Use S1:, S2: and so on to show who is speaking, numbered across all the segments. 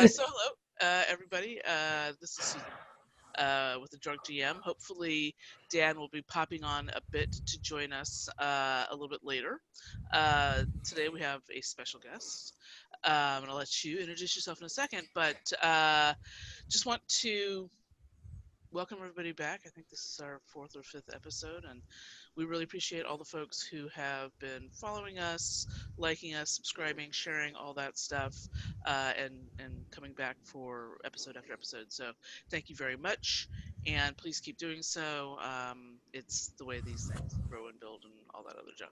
S1: So hello, everybody. This is Susan with the Drunk GM. Hopefully, Dan will be popping on a bit to join us a little bit later. Today we have a special guest, and I'll let you introduce yourself in a second. But just want to welcome everybody back. I think this is our fourth or fifth episode, and we really appreciate all the folks who have been following us, liking us, subscribing, sharing, all that stuff, and coming back for episode after episode. So thank you very much, and please keep doing so. It's the way these things grow and build and all that other junk.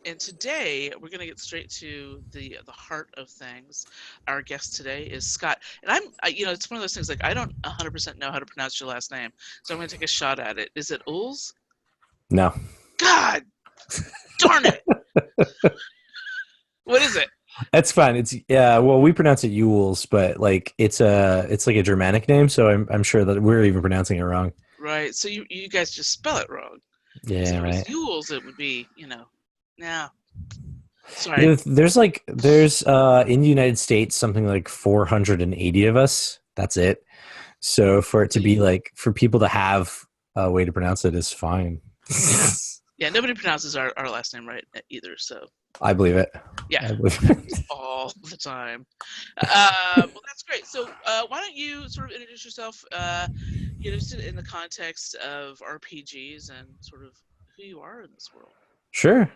S1: And today we're going to get straight to the heart of things. Our guest today is Scott, and it's one of those things like I don't 100% know how to pronounce your last name, so I'm going to take a shot at it. Is it Uhls?
S2: No.
S1: God, darn it! What is it?
S2: That's fine. It's well, we pronounce it Uhls, but like it's like a Germanic name, so I'm sure that we're even pronouncing it wrong.
S1: Right. So you guys just spell it wrong.
S2: Yeah,
S1: so
S2: right.
S1: Uhls, it would be, nah. Sorry.
S2: There's in the United States something like 480 of us. That's it. So for it to be like for people to have a way to pronounce it is fine.
S1: Yeah, nobody pronounces our last name right either, so.
S2: I believe it.
S1: Yeah,
S2: I believe it.
S1: all the time. Well, that's great. So why don't you sort of introduce yourself, just in the context of RPGs and sort of who you are in this world.
S2: Sure.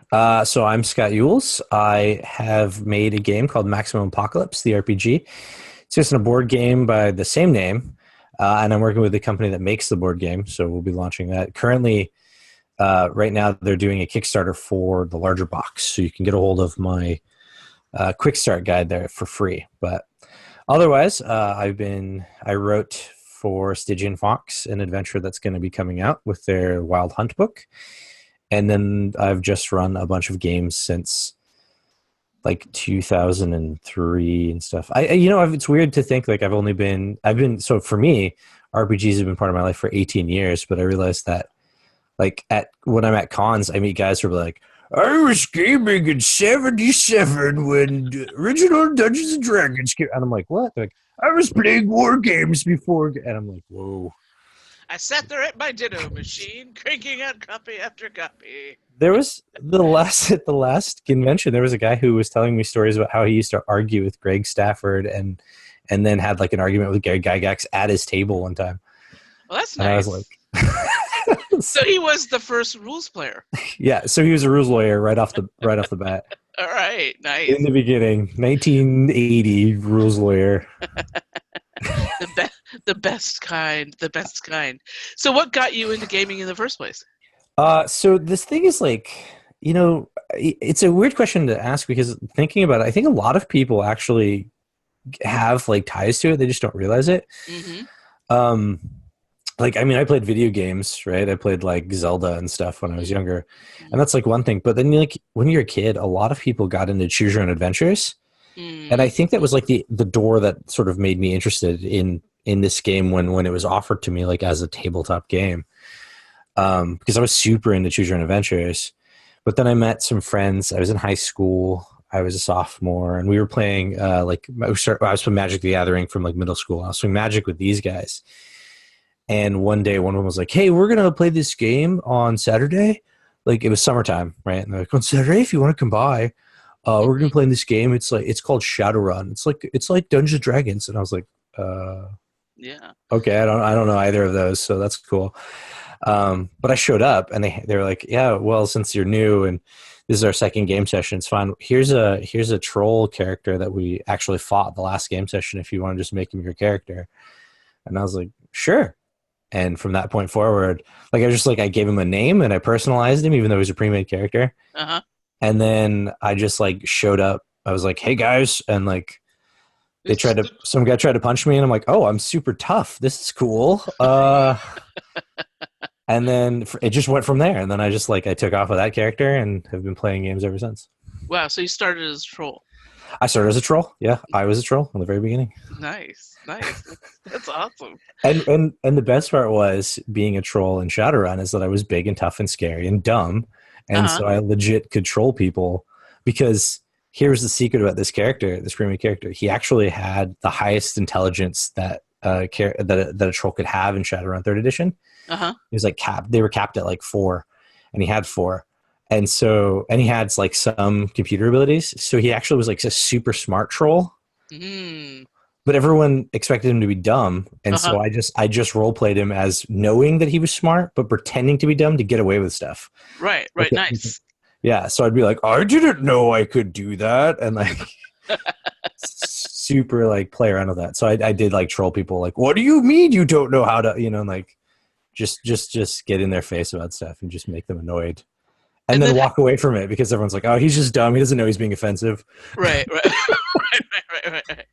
S2: So I'm Scott Uhls. I have made a game called Maximum Apocalypse, the RPG. It's just a board game by the same name, and I'm working with the company that makes the board game, so we'll be launching that. Currently, right now, they're doing a Kickstarter for the larger box, so you can get a hold of my quick start guide there for free. But otherwise, I wrote for Stygian Fox, an adventure that's going to be coming out with their Wild Hunt book. And then I've just run a bunch of games since like 2003 and stuff. It's weird to think like so for me, RPGs have been part of my life for 18 years, but I realized that like when I'm at cons, I meet guys who are like, I was gaming in 77 when the original Dungeons and Dragons came. And I'm like, what? They're like, I was playing war games before. And I'm like, whoa.
S1: I sat there at my ditto machine, cranking out copy after copy.
S2: There was at the last convention, there was a guy who was telling me stories about how he used to argue with Greg Stafford and then had like an argument with Gary Gygax at his table one time.
S1: Well, that's nice.
S2: And I was like,
S1: so he was the first rules player.
S2: Yeah, so he was a rules lawyer right off the bat.
S1: All right, nice.
S2: In the beginning, 1980 rules lawyer.
S1: The best kind. So what got you into gaming in the first place?
S2: So this thing is like, it's a weird question to ask because thinking about it, I think a lot of people actually have like ties to it. They just don't realize it. Mm-hmm. I played video games, right? I played like Zelda and stuff when I was younger, and that's like one thing. But then like when you're a kid, a lot of people got into choose your own adventures. And I think that was like the door that sort of made me interested in this game when it was offered to me like as a tabletop game, because I was super into choose your own adventures. But then I met some friends. I was in high school. I was a sophomore, and we were playing I was playing Magic the Gathering from like middle school. I was playing Magic with these guys, and one day one of them was like, "Hey, we're gonna play this game on Saturday." Like it was summertime, right? And they're like, "On Saturday, if you want to come by." We're gonna play in this game. It's called Shadowrun. It's like Dungeons and Dragons, and I was like,
S1: yeah,
S2: okay, I don't know either of those, so that's cool. But I showed up, and they were like, yeah, well, since you're new and this is our second game session, it's fine. Here's a troll character that we actually fought the last game session. If you want to just make him your character, and I was like, sure. And from that point forward, like I gave him a name and I personalized him, even though he was a pre-made character.
S1: Uh-huh.
S2: And then I just like showed up. I was like, "Hey guys," and like some guy tried to punch me, and I'm like, "Oh, I'm super tough. This is cool." And then it just went from there. And then I just I took off with that character and have been playing games ever since.
S1: Wow! So you started as a troll.
S2: I started as a troll. Yeah, I was a troll from the very beginning.
S1: Nice. That's awesome.
S2: And the best part was being a troll in Shadowrun is that I was big and tough and scary and dumb. And so I legit could troll people because here's the secret about this character, this premium character. He actually had the highest intelligence that that a troll could have in Shadowrun Third Edition.
S1: Uh-huh.
S2: He was like capped. They were capped at like 4, and he had 4. And so, and he had like some computer abilities. So he actually was like a super smart troll.
S1: Mm.
S2: But everyone expected him to be dumb, and so I just role played him as knowing that he was smart, but pretending to be dumb to get away with stuff.
S1: Right.
S2: Okay.
S1: Nice.
S2: Yeah, so I'd be like, I didn't know I could do that, and like super like play around with that. So I did like troll people, like, what do you mean you don't know how to, like just get in their face about stuff and just make them annoyed, and then walk away from it because everyone's like, oh, he's just dumb. He doesn't know he's being offensive.
S1: Right. Right.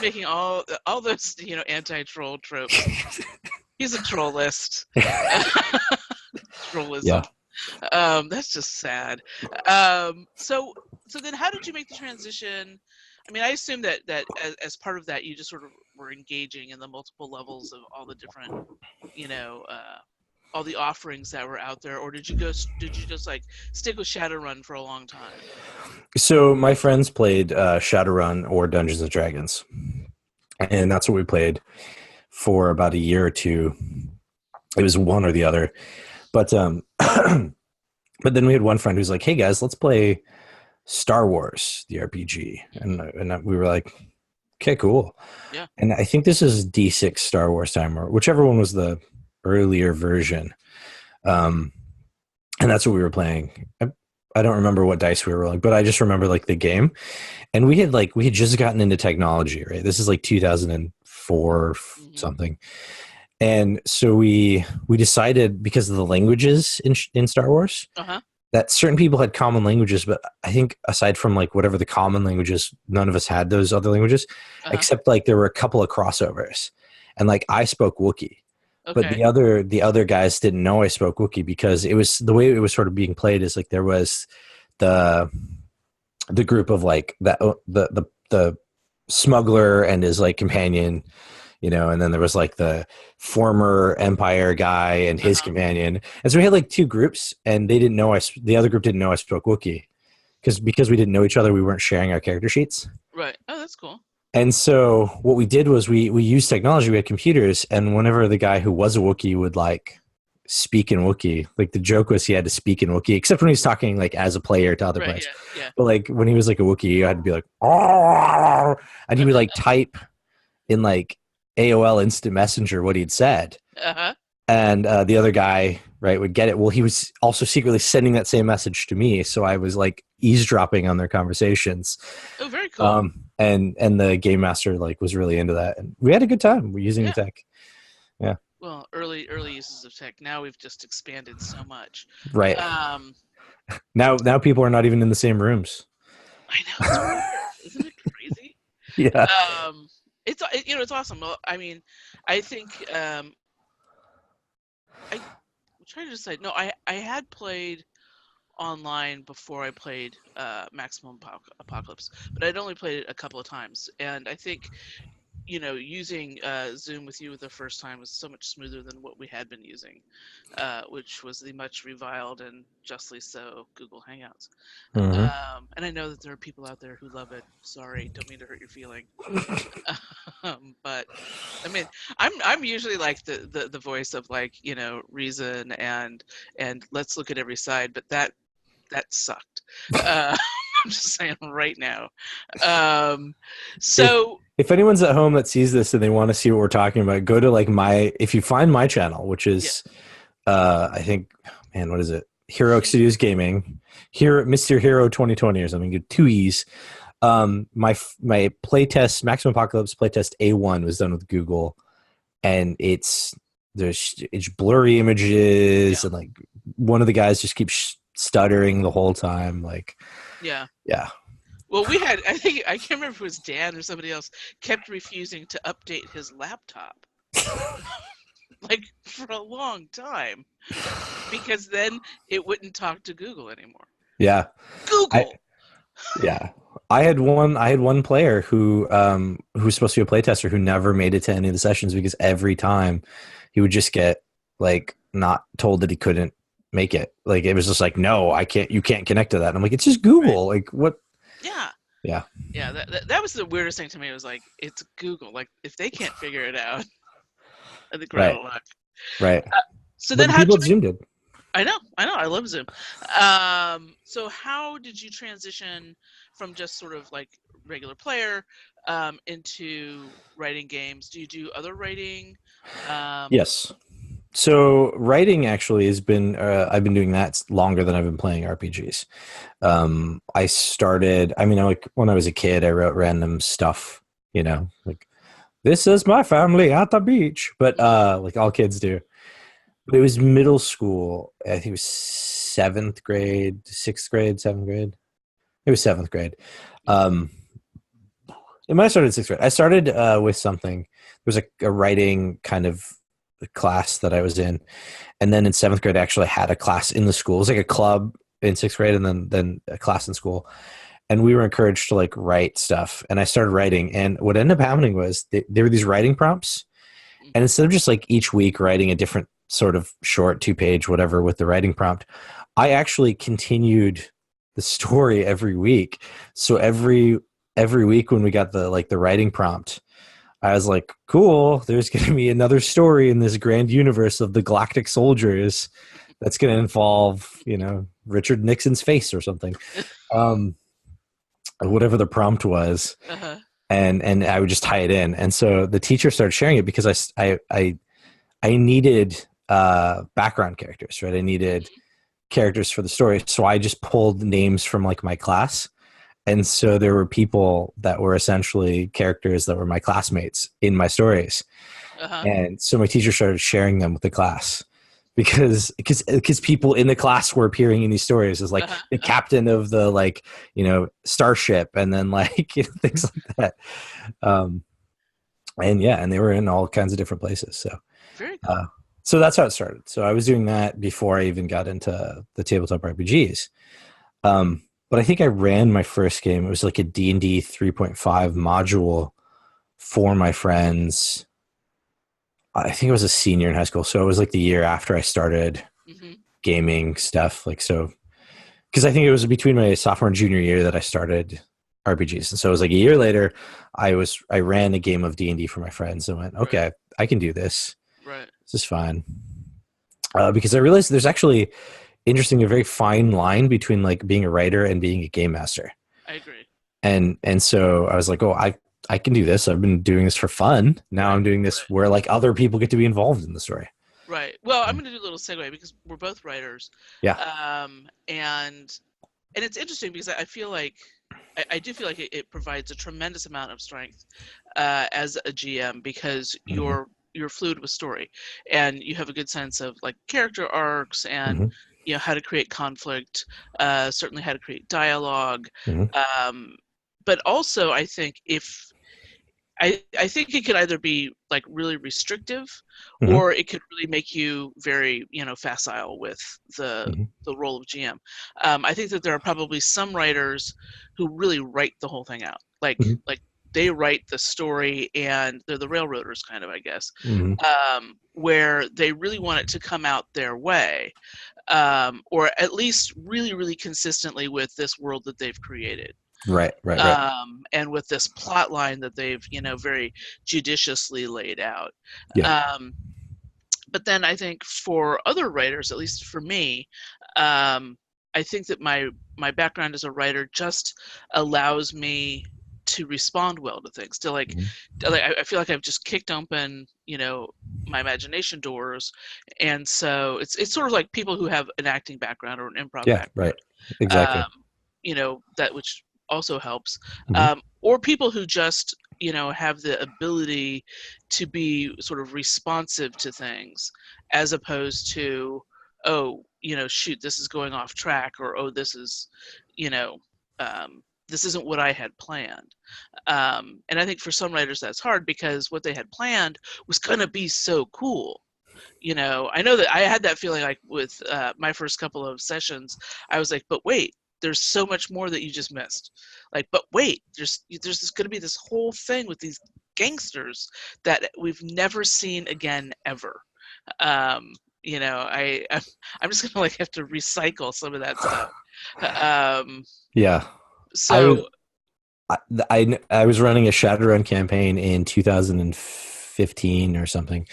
S1: Making all those anti-troll tropes. He's a troll list. Trollism.
S2: Yeah.
S1: That's just sad. So then how did you make the transition? I mean, I assume that as part of that, you just sort of were engaging in the multiple levels of all the different, all the offerings that were out there, or did you just like stick with Shadowrun for a long time?
S2: So my friends played Shadowrun or Dungeons and Dragons, and that's what we played for about a year or two. It was one or the other, but but then we had one friend who's like, "Hey guys, let's play Star Wars, the RPG," and we were like, "Okay, cool."
S1: Yeah.
S2: And I think this is D6 Star Wars time, or whichever one was the earlier version, and that's what we were playing. I don't remember what dice we were rolling, but I just remember like the game, and we had just gotten into technology, right? This is like 2004 something, and so we decided, because of the languages in Star Wars, that certain people had common languages, but I think aside from like whatever the common languages, none of us had those other languages, except like there were a couple of crossovers, and like I spoke Wookiee.
S1: Okay.
S2: But the other guys didn't know I spoke Wookiee, because it was the way it was sort of being played is like there was the group of like that the smuggler and his like companion, and then there was like the former Empire guy and his companion, and so we had like 2 groups, and they didn't know the other group didn't know I spoke Wookiee, because we didn't know each other, we weren't sharing our character sheets.
S1: Right. Oh, that's cool.
S2: And so what we did was we used technology. We had computers, and whenever the guy who was a Wookiee would like speak in Wookiee, like the joke was he had to speak in Wookiee, except when he was talking like as a player to other players.
S1: Yeah.
S2: But like when he was like a Wookiee, you had to be like, "Arr!" And he would like type in like AOL Instant Messenger what he'd said. And the other guy, right, would get it. Well, he was also secretly sending that same message to me, so I was like eavesdropping on their conversations.
S1: Oh, very cool.
S2: And the game master like was really into that, and we had a good time. We're using the tech. Yeah.
S1: Well, early uses of tech. Now we've just expanded so much.
S2: Right. Now people are not even in the same rooms.
S1: I know. It's weird. Isn't it crazy?
S2: Yeah.
S1: It's awesome. Well, I mean, I think I'm trying to decide. No, I had played online before I played Maximum Apocalypse, but I'd only played it a couple of times, and I think using Zoom with you the first time was so much smoother than what we had been using, which was the much reviled and justly so Google Hangouts. And I know that there are people out there who love it. Sorry, don't mean to hurt your feeling. But I mean, I'm usually like the voice of like reason and let's look at every side, but that sucked. I'm just saying right now. So
S2: if anyone's at home that sees this and they want to see what we're talking about, go to like if you find my channel, which is I think, man, what is it? Hero Studios Gaming, Mr. Hero 2020 or something. 2 E's. My playtest, Maximum Apocalypse playtest A1 was done with Google, and it's blurry images, and like one of the guys just keeps stuttering the whole time. Like, yeah.
S1: Well, we had, I think, I can't remember if it was Dan or somebody else, kept refusing to update his laptop. Like, for a long time. Because then it wouldn't talk to Google anymore.
S2: Yeah.
S1: Google!
S2: I had one player who was supposed to be a playtester who never made it to any of the sessions, because every time he would just get, like, not told that he couldn't make it. Like, it was just like, no, I can't, you can't connect to that. And I'm like, it's just Google. Right. Like, what?
S1: Yeah.
S2: Yeah.
S1: Yeah, that was the weirdest thing to me. It was like, it's Google. Like, if they can't figure it out, I think we're out
S2: Right.
S1: of luck.
S2: Right.
S1: So
S2: But
S1: then
S2: the
S1: how did
S2: people
S1: you
S2: at Zoom did.
S1: I love Zoom. So how did you transition from just sort of like regular player into writing games? Do you do other writing? Um,
S2: Yes. So writing actually has been I've been doing that longer than I've been playing RPGs. I started. I mean, like when I was a kid, I wrote random stuff. Like this is my family at the beach, but like all kids do. But it was middle school. I think it was seventh grade, sixth grade, seventh grade. It was seventh grade. Um, it might have started in sixth grade. I started with something. There was a writing kind of class that I was in, and then in seventh grade, I actually had a class in the school. It was like a club in sixth grade, and then a class in school. And we were encouraged to like write stuff. And I started writing. And what ended up happening was there were these writing prompts, and instead of just like each week writing a different sort of short 2-page whatever with the writing prompt, I actually continued the story every week. So every week when we got the writing prompt, I was like, cool, there's going to be another story in this grand universe of the Galactic Soldiers that's going to involve, Richard Nixon's face or something. Um, whatever the prompt was,
S1: uh-huh.
S2: and I would just tie it in. And so the teacher started sharing it because I needed background characters, right? I needed characters for the story. So I just pulled names from like my class. And so there were people that were essentially characters that were my classmates in my stories.
S1: Uh-huh.
S2: And so my teacher started sharing them with the class because people in the class were appearing in these stories as like
S1: Uh-huh.
S2: the
S1: Uh-huh.
S2: captain of the like, starship, and then like things like that. Um, and yeah, and they were in all kinds of different places. So
S1: Very
S2: uh,
S1: cool.
S2: so that's how it started. So I was doing that before I even got into the tabletop RPGs. But I think I ran my first game. It was like a D&D 3.5 module for my friends. I think I was a senior in high school. So it was like the year after I started
S1: Hmm.
S2: gaming stuff. Like, so, because I think it was between my sophomore and junior year that I started RPGs. And so it was like a year later, I ran a game of D&D for my friends and went,
S1: Right.
S2: okay, I can do this.
S1: Right.
S2: This is fine. Because I realized there's actually interesting, a very fine line between like being a writer and being a game master.
S1: I agree.
S2: And so I was like, oh, I can do this. I've been doing this for fun. Now
S1: Right.
S2: I'm doing
S1: Right.
S2: this where like other people get to be involved in the story.
S1: Right. Well, I'm going to do a little segue because we're both writers,
S2: Yeah.
S1: and it's interesting because I feel like I do feel like it provides a tremendous amount of strength as a GM because
S2: Mm-hmm.
S1: you're fluid with story, and you have a good sense of like character arcs and
S2: Mm-hmm.
S1: how to create conflict, certainly how to create dialogue,
S2: Mm-hmm.
S1: um, but also I think if I think it could either be like really restrictive
S2: Mm-hmm.
S1: or it could really make you very, facile with
S2: Mm-hmm.
S1: the role of GM. I think that there are probably some writers who really write the whole thing out. Like they write the story and they're the railroaders kind of, I guess.
S2: Mm-hmm.
S1: Where they really want it to come out their way. Or at least really, really consistently with this world that they've created,
S2: Right. Right. Right.
S1: and with this plot line that they've very judiciously laid out.
S2: Yeah.
S1: um, but then I think for other writers, at least for me, um, I think that my background as a writer just allows me to respond well to things, to
S2: Mm-hmm.
S1: I feel like I've just kicked open my imagination doors, and so it's sort of like people who have an acting background or an improv
S2: Yeah. Right.
S1: background,
S2: Exactly.
S1: um, that which also helps,
S2: Mm-hmm.
S1: or people who just have the ability to be sort of responsive to things, as opposed to, oh, shoot, this is going off track, or oh, this is, you know this isn't what I had planned. And I think for some writers that's hard because what they had planned was going to be so cool. I know that I had that feeling like with my first couple of sessions. I was like, but wait, there's so much more that you just missed. Like, but wait, there's going to be this whole thing with these gangsters that we've never seen again ever. Um, I'm just gonna like have to recycle some of that stuff. Um,
S2: Yeah. I was
S1: So
S2: I was running a Shadowrun campaign in 2015 or something,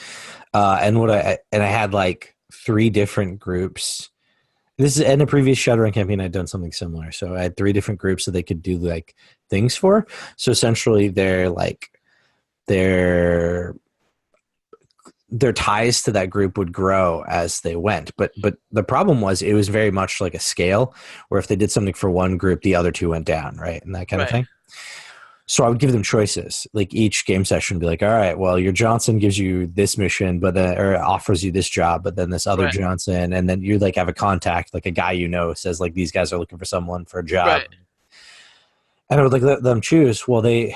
S2: and I had like three different groups. This is in a previous Shadowrun campaign. I'd done something similar, so I had three different groups that they could do like things for. So essentially, their their ties to that group would grow as they went. But the problem was it was very much like a scale where if they did something for one group, the other two went down, right, and that kind of
S1: right,
S2: thing. So I would give them choices. Like each game session would be like, all right, well, your Johnson gives you this mission, but or offers you this job, but then this other
S1: right,
S2: Johnson, and then you like have a contact, like a guy says like these guys are looking for someone for a job,
S1: right.
S2: and I would like let them choose. Well, they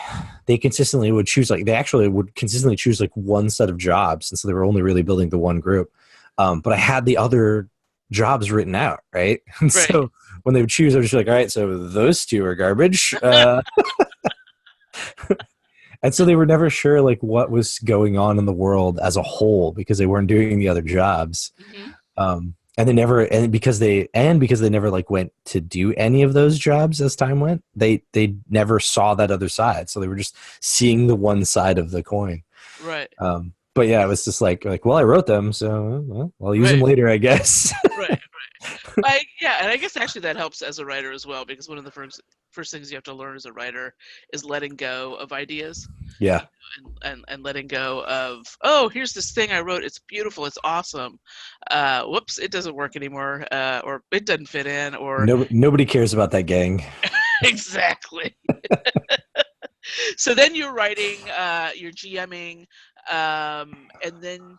S2: consistently would choose like they actually would consistently choose like one set of jobs, and so they were only really building the one group. But I had the other jobs written out, right, and
S1: Right.
S2: so when they would choose, I was just like, all right, so those two are garbage. And so they were never sure like what was going on in the world as a whole because they weren't doing the other jobs.
S1: Hmm.
S2: And they never because they never like went to do any of those jobs as time went, they never saw that other side. So they were just seeing the one side of the coin.
S1: Right.
S2: But yeah, it was just like well, I wrote them, so well, I'll use them
S1: Right.
S2: later, I guess.
S1: Right. Yeah, and I guess actually that helps as a writer as well because one of the first things you have to learn as a writer is letting go of ideas,
S2: Yeah.
S1: and letting go of, oh, here's this thing I wrote, it's beautiful, it's awesome. Whoops, it doesn't work anymore, or it doesn't fit in, or
S2: Nobody cares about that gang.
S1: exactly. So then you're writing, you're GMing, and then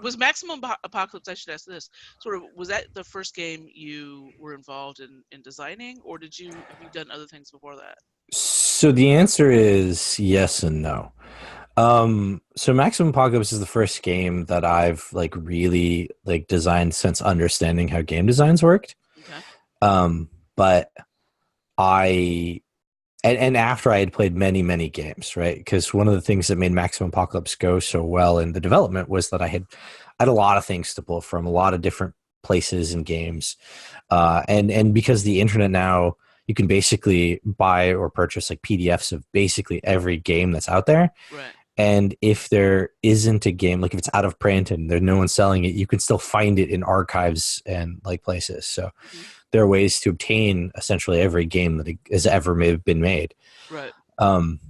S1: was Maximum Apocalypse, I should ask this, sort of, was that the first game you were involved in designing, or have you done other things before that?
S2: So the answer is yes and no. So Maximum Apocalypse is the first game that I've like really like designed since understanding how game designs worked.
S1: Okay.
S2: But I and after I had played many, many games, right? Because one of the things that made Maximum Apocalypse go so well in the development was that I had a lot of things to pull from, a lot of different places and games. And because the internet now, you can basically buy or purchase like PDFs of basically every game that's out there.
S1: Right.
S2: And if there isn't a game, like if it's out of print and there's no one selling it, you can still find it in archives and like places. So
S1: Hmm.
S2: there are ways to obtain essentially every game that has ever been made,
S1: Right.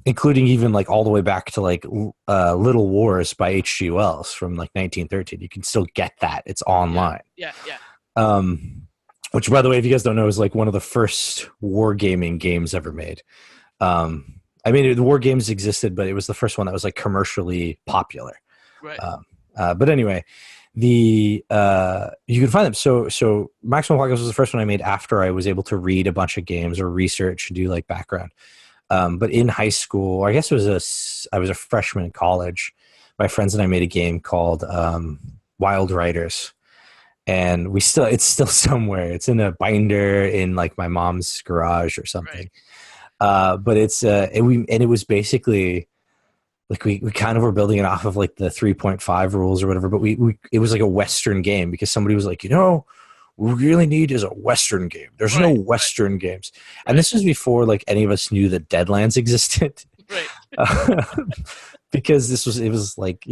S2: including even like all the way back to like Little Wars by H.G. Wells from like 1913. You can still get that. It's
S1: Yeah.
S2: online.
S1: Yeah. Yeah.
S2: Um, which, by the way, if you guys don't know, is like one of the first wargaming games ever made. I mean, the war games existed, but it was the first one that was like commercially popular.
S1: Right.
S2: But anyway, the you can find them. So Maximum Apocalypse was the first one I made after I was able to read a bunch of games or research and do like background. But in high school, I guess I was a freshman in college. My friends and I made a game called Wild Riders, and it's still somewhere. It's in a binder in like my mom's garage or
S1: Right.
S2: something. But it was basically like we kind of were building it off of like the 3.5 rules or whatever, but it was like a Western game because somebody was like, what we really need is a Western game. There's no
S1: Right.
S2: Western games. And
S1: Right.
S2: this was before like any of us knew that Deadlands existed.
S1: Right.
S2: Because it was like,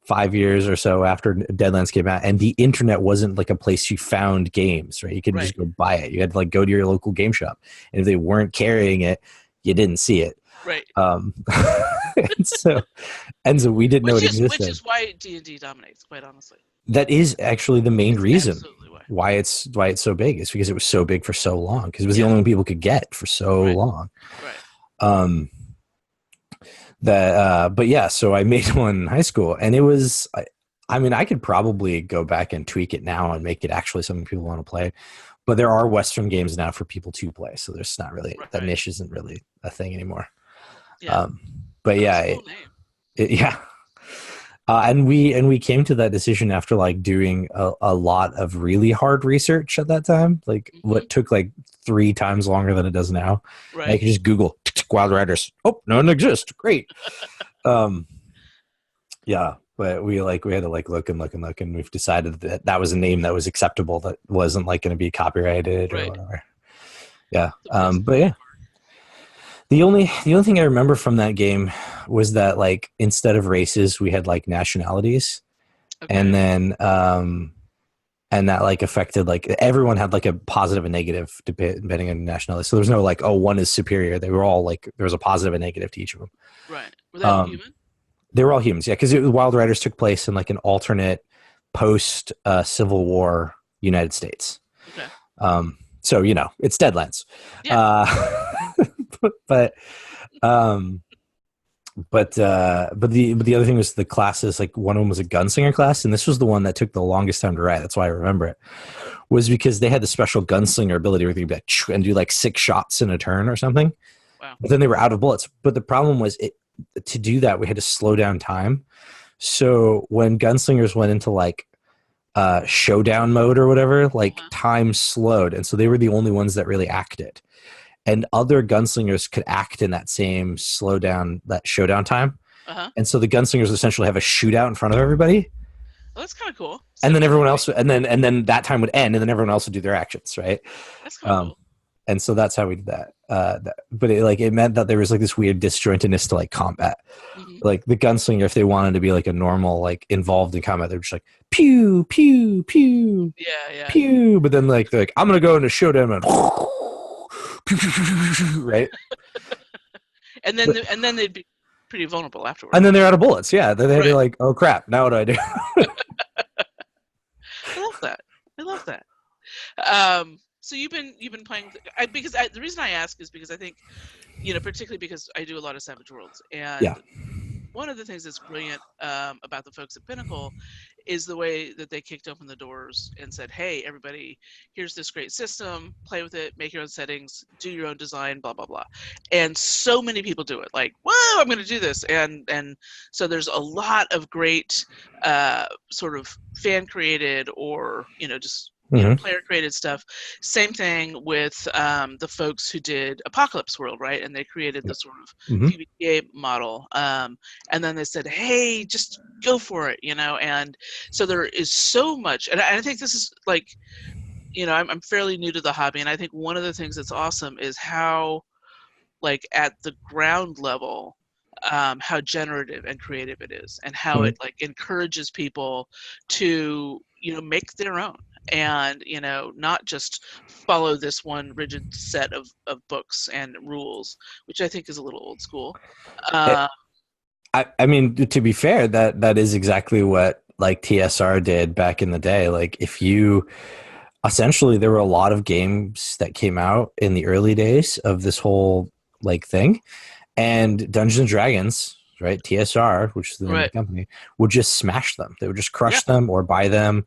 S2: 5 years or so after Deadlands came out, and the internet wasn't like a place you found games, right? You couldn't
S1: Right.
S2: just go buy it. You had to like go to your local game shop. And if they weren't carrying it, you didn't see it.
S1: Right.
S2: Um, and so, we didn't know it
S1: Which
S2: existed.
S1: is why D&D dominates, quite honestly.
S2: That is actually the main
S1: It's
S2: reason
S1: absolutely why.
S2: why it's so big. It's because it was so big for so long. Because it was the
S1: Yeah.
S2: only one people could get for so
S1: Right.
S2: long.
S1: Right.
S2: Um, but yeah, so I made one in high school, and it was. I mean, I could probably go back and tweak it now and make it actually something people want to play. But there are Western games now for people to play, so there's not really that
S1: Right.
S2: niche isn't really a thing anymore.
S1: Yeah.
S2: But yeah,
S1: That's a cool name.
S2: yeah. And we came to that decision after like doing a lot of really hard research at that time, like
S1: Hmm.
S2: what took like 3 times longer than it does now. And I
S1: Right.
S2: could just Google Wild Riders. Oh, none exist. Great. Um, yeah, but we had to like look and look and look, and we've decided that was a name that was acceptable, that wasn't like going to be copyrighted or
S1: Right.
S2: whatever. Yeah.
S1: The principle
S2: But yeah. The only thing I remember from that game was that like instead of races, we had like nationalities, and
S1: Okay.
S2: then and that like affected like everyone had like a positive and negative depending on nationality. So there's no like, oh, one is superior. They were all like there was a positive and negative to each of them.
S1: Right. Were they all
S2: Um,
S1: human?
S2: they were all humans, yeah, because Wild Riders took place in like an alternate post Civil War United States.
S1: Okay.
S2: So it's Deadlands,
S1: Yeah.
S2: uh, but um, but the other thing was the classes. Like one of them was a gunslinger class, and this was the one that took the longest time to write. That's why I remember it. Was because they had the special gunslinger ability where they could be like, and do like 6 shots in a turn or something.
S1: Wow.
S2: But then they were out of bullets. But the problem was to do that we had to slow down time. So when gunslingers went into like showdown mode or whatever, like
S1: Uh-huh.
S2: time slowed, and so they were the only ones that really acted. And other gunslingers could act in that same slowdown, that showdown time.
S1: Uh-huh.
S2: And so the gunslingers essentially have a shootout in front of everybody,
S1: Well, that's kind of cool.
S2: and
S1: So
S2: then everyone
S1: everybody,
S2: else, and then that time would end, and then everyone else would do their actions, right?
S1: that's kind of
S2: Um,
S1: cool.
S2: and so that's how we did that. But it meant that there was like this weird disjointedness to like combat.
S1: Hmm.
S2: Like the gunslinger, if they wanted to be like a normal, like involved in combat, they're just like pew pew pew
S1: Yeah, yeah.
S2: pew. But then like they're like, I'm gonna go into showdown and right.
S1: And then they'd be pretty vulnerable
S2: And then
S1: afterwards.
S2: they're out of bullets. Yeah, they're
S1: Right.
S2: like, oh crap, now what do I do?
S1: I love that. I love that. So you've been playing because the reason I ask is because I think particularly because I do a lot of Savage Worlds,
S2: Yeah.
S1: and one of the things that's brilliant about the folks at Pinnacle is the way that they kicked open the doors and said, "Hey, everybody, here's this great system. Play with it. Make your own settings. Do your own design. Blah blah blah." And so many people do it. Like, "Whoa, I'm going to do this!" And so there's a lot of great sort of fan created or just
S2: Hmm.
S1: player created stuff. Same thing with the folks who did Apocalypse World, right? And they created the sort of
S2: Hmm.
S1: PBTA model. And then they said, hey, just go for it, and so there is so much, and I think this is like, I'm fairly new to the hobby, and I think one of the things that's awesome is how, like, at the ground level, how generative and creative it is, and how
S2: Hmm.
S1: it like encourages people to make their own, and not just follow this one rigid set of books and rules, which I think is a little old school. uh,
S2: I mean, to be fair, that is exactly what like TSR did back in the day. Like if you essentially there were a lot of games that came out in the early days of this whole like thing, and Dungeons and Dragons, right? TSR, which is the name of
S1: right.
S2: the company, would just smash them. They would just
S1: Yeah.
S2: crush them or buy them,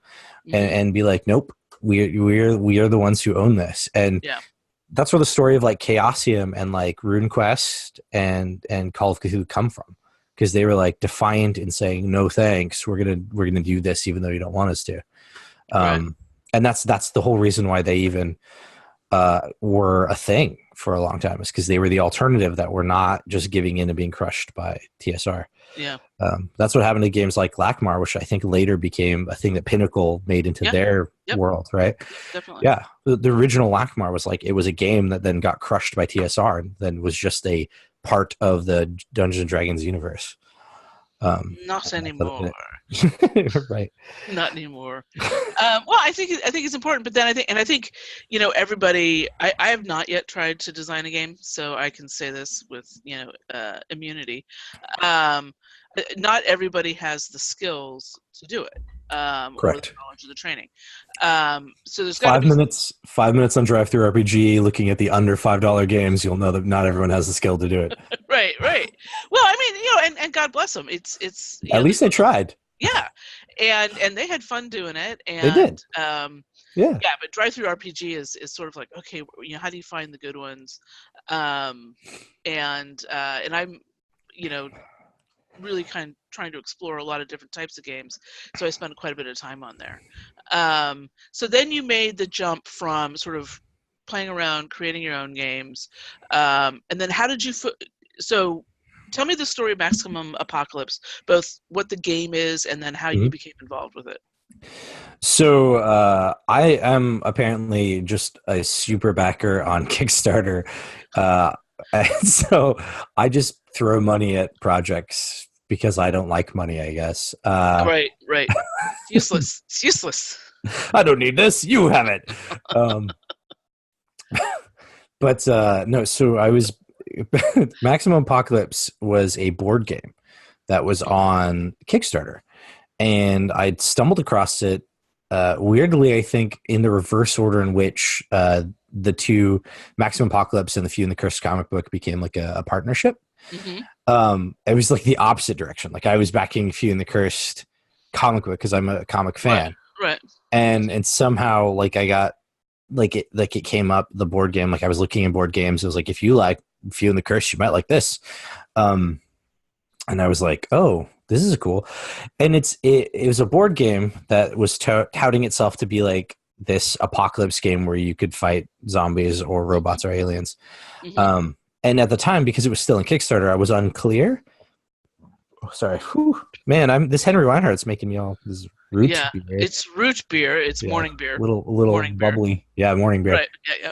S2: and,
S1: Hmm.
S2: and be like, nope, we are the ones who own this. And
S1: Yeah.
S2: that's where the story of like Chaosium and like RuneQuest and Call of Cthulhu come from, because they were like defiant in saying no thanks, we're gonna do this even though you don't want us to.
S1: Right.
S2: um and that's the whole reason why they even were a thing for a long time, is because they were the alternative that were not just giving in and being crushed by TSR.
S1: Yeah.
S2: That's what happened to games like Lackmar, which I think later became a thing that Pinnacle made into
S1: Yeah.
S2: their
S1: Yep.
S2: world, right?
S1: Yep. Definitely.
S2: Yeah, the original Lackmar was like, it was a game that then got crushed by TSR and then was just a part of the Dungeons and Dragons universe.
S1: Not
S2: And that's
S1: anymore.
S2: it. Right.
S1: Not anymore. Well, I think it's important, but then I think everybody. I have not yet tried to design a game, so I can say this with immunity. Um, Not everybody has the skills to do it, or the
S2: Correct.
S1: knowledge or the training. So there's got to
S2: Five
S1: be
S2: minutes, 5 minutes on Drive Through RPG, looking at the under $5 games, you'll know that not everyone has the skill to do it.
S1: right, right. Well, I mean, and God bless them. It's
S2: At least they tried.
S1: yeah, and they had fun doing it,
S2: They
S1: and
S2: did. Yeah.
S1: yeah, but drive through RPG is sort of like, okay, how do you find the good ones? Um, and I'm, you know, really kind of trying to explore a lot of different types of games, so I spend quite a bit of time on there. So then you made the jump from sort of playing around, creating your own games, and then how did you? So tell me the story of Maximum Apocalypse, both what the game is and then how you
S2: Mhm.
S1: became involved with it.
S2: So I am apparently just a super backer on Kickstarter. And so I just throw money at projects because I don't like money, I guess.
S1: Right, right. It's useless. It's useless.
S2: I don't need this. You have it. Um, but no, so I was Maximum Apocalypse was a board game that was on Kickstarter, and I'd stumbled across it. Weirdly, I think in the reverse order in which the two Maximum Apocalypse and the Few and the Cursed comic book became like a partnership.
S1: Hmm.
S2: It was like the opposite direction. Like I was backing Few and the Cursed comic book because I'm a comic fan,
S1: Right.
S2: and somehow like I got it came up the board game. Like I was looking at board games. It was like if you like Few and the Cursed, you might like this. And I was like, oh, this is cool. And it was a board game that was touting itself to be like this apocalypse game where you could fight zombies or robots or aliens.
S1: Hmm.
S2: And at the time, because it was still in Kickstarter, I was unclear. Oh, sorry. Whew. Man, this Henry Reinhardt's making me all this root
S1: Yeah,
S2: beer.
S1: it's root beer. It's
S2: Yeah,
S1: morning beer.
S2: little
S1: Morning beer.
S2: bubbly. Yeah, morning beer.
S1: Right. Yeah. Yeah.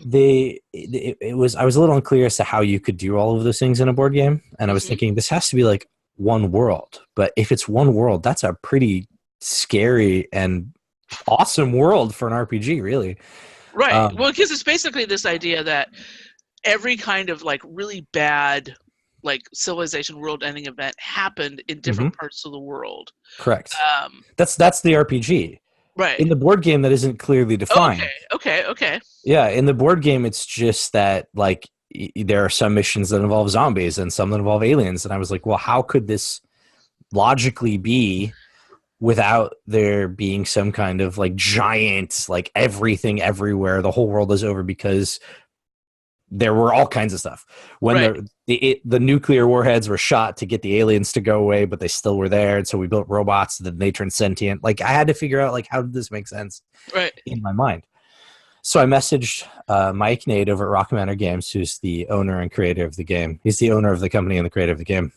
S2: It was I was a little unclear as to how you could do all of those things in a board game, and I was
S1: Hmm.
S2: thinking this has to be like one world. But if it's one world, that's a pretty scary and awesome world for an RPG, really.
S1: Right. Well, because it's basically this idea that every kind of like really bad like civilization world-ending event happened in different
S2: Mhm.
S1: parts of the world.
S2: Correct.
S1: Um,
S2: That's the RPG.
S1: right.
S2: In the board game, that isn't clearly
S1: Okay.
S2: defined.
S1: Okay. Okay.
S2: Yeah, in the board game, it's just that like there are some missions that involve zombies and some that involve aliens, and I was like, well, how could this logically be without there being some kind of like giant, like everything everywhere, the whole world is over because there were all kinds of stuff when
S1: Right.
S2: the nuclear warheads were shot to get the aliens to go away, but they still were there, and so we built robots that they turned sentient. Like I had to figure out like how did this make sense
S1: Right.
S2: in my mind. So I messaged Mike Nade over at Rock Manor Games, who's the owner and creator of the game. He's the owner of the company and the creator of the game.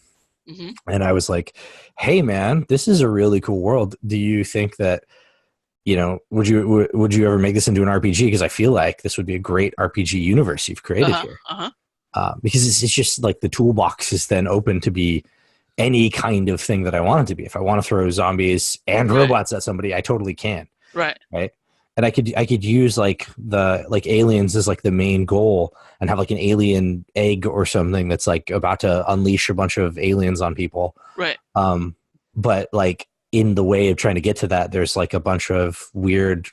S1: Hmm.
S2: And I was like, "Hey, man, this is a really cool world. Do you think that would you ever make this into an RPG? Because I feel like this would be a great RPG universe you've created
S1: Uh-huh.
S2: here.
S1: Uh-huh.
S2: Because it's just like the toolbox is then open to be any kind of thing that I want it to be. If I want to throw zombies and
S1: Right.
S2: robots at somebody, I totally can.
S1: Right.
S2: Right." And I could use like the like aliens as like the main goal and have like an alien egg or something that's like about to unleash a bunch of aliens on people.
S1: Right.
S2: But like in the way of trying to get to that, there's like a bunch of weird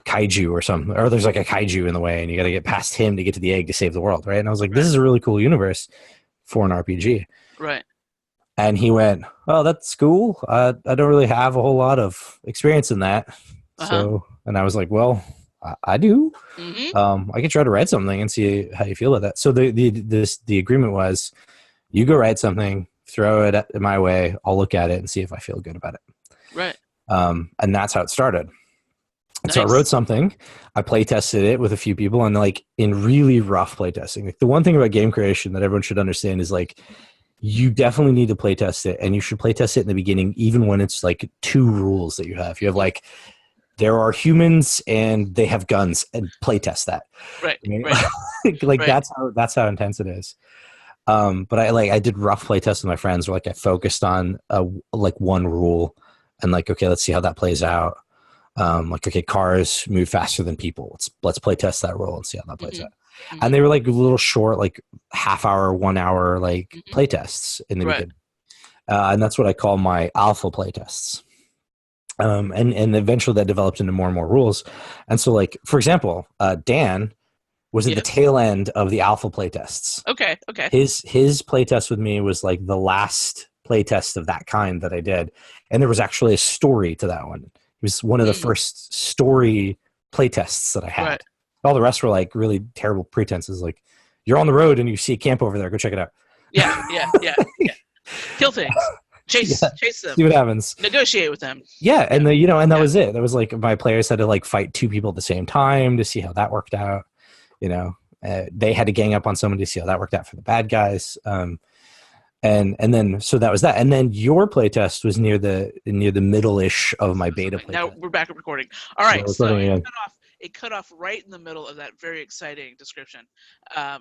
S2: kaiju or something, or there's like a kaiju in the way, and you got to get past him to get to the egg to save the world, right? And I was like, this
S1: Right.
S2: is a really cool universe for an RPG.
S1: Right.
S2: And he went, "Oh, that's cool. I don't really have a whole lot of experience in that."
S1: Uh-huh.
S2: So, and I was like, "Well, I do.
S1: Hmm.
S2: I could try to write something and see how you feel about that." So the agreement was, you go write something, throw it my way. I'll look at it and see if I feel good about it.
S1: Right.
S2: And that's how it started. And so I
S1: Nice.
S2: wrote something. I play tested it with a few people, and like in really rough play testing. Like the one thing about game creation that everyone should understand is like you definitely need to play test it, and you should play test it in the beginning, even when it's like two rules that you have. You have like there are humans and they have guns, and play test that.
S1: Right.
S2: Right?
S1: Right.
S2: Like
S1: Right.
S2: that's how intense it is. But I did rough play tests with my friends where like I focused on like one rule and like, okay, let's see how that plays out. Like, okay, cars move faster than people. Let's play test that rule and see how that plays
S1: Hmm.
S2: out.
S1: Hmm.
S2: And they were like little short, like half hour, 1 hour, like
S1: Hmm.
S2: play tests in the
S1: Right.
S2: beginning. And that's what I call my alpha play tests. And eventually that developed into more and more rules. And so like, for example, Dan was at the
S1: Yes.
S2: tail end of the alpha play tests.
S1: Okay. Okay.
S2: His play test with me was like the last play test of that kind that I did. And there was actually a story to that one. It was one of the
S1: Mm.
S2: first story play tests that I had.
S1: Right.
S2: All the rest were like really terrible pretenses. Like you're on the road and you see a camp over there. Go check it out.
S1: Yeah. Yeah. Yeah. Yeah. Kill things. Chase.
S2: Yeah.
S1: Chase them.
S2: See what happens.
S1: Negotiate with them.
S2: Yeah. And that
S1: Yeah.
S2: was it. That was like my players had to like fight two people at the same time to see how that worked out. They had to gang up on someone to see how that worked out for the bad guys. And then so that was that. And then your playtest was near the middle-ish of my beta
S1: Now
S2: playtest.
S1: we're back at recording. All right.
S2: We're
S1: So
S2: recording
S1: you
S2: again.
S1: cut off. it cut off right in the middle of that very exciting description.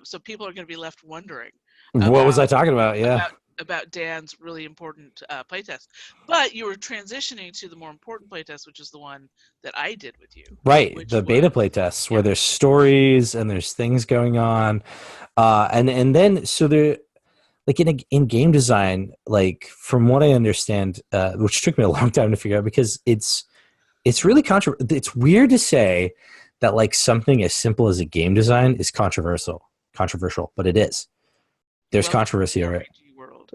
S1: So people are going to be left wondering
S2: What was I
S1: about
S2: talking about? Yeah.
S1: about about Dan's really important playtest. But you were transitioning to the more important playtest, which is the one that I did with you,
S2: Right.
S1: which
S2: The
S1: was
S2: beta play tests
S1: yeah,
S2: where there's stories and there's things going on. And then so there, like in game design, like from what I understand, which took me a long time to figure out because it's really it's weird to say that like something as simple as a game design is controversial, but it is. There's
S1: welcome to
S2: controversy
S1: the
S2: over it.
S1: RPG world.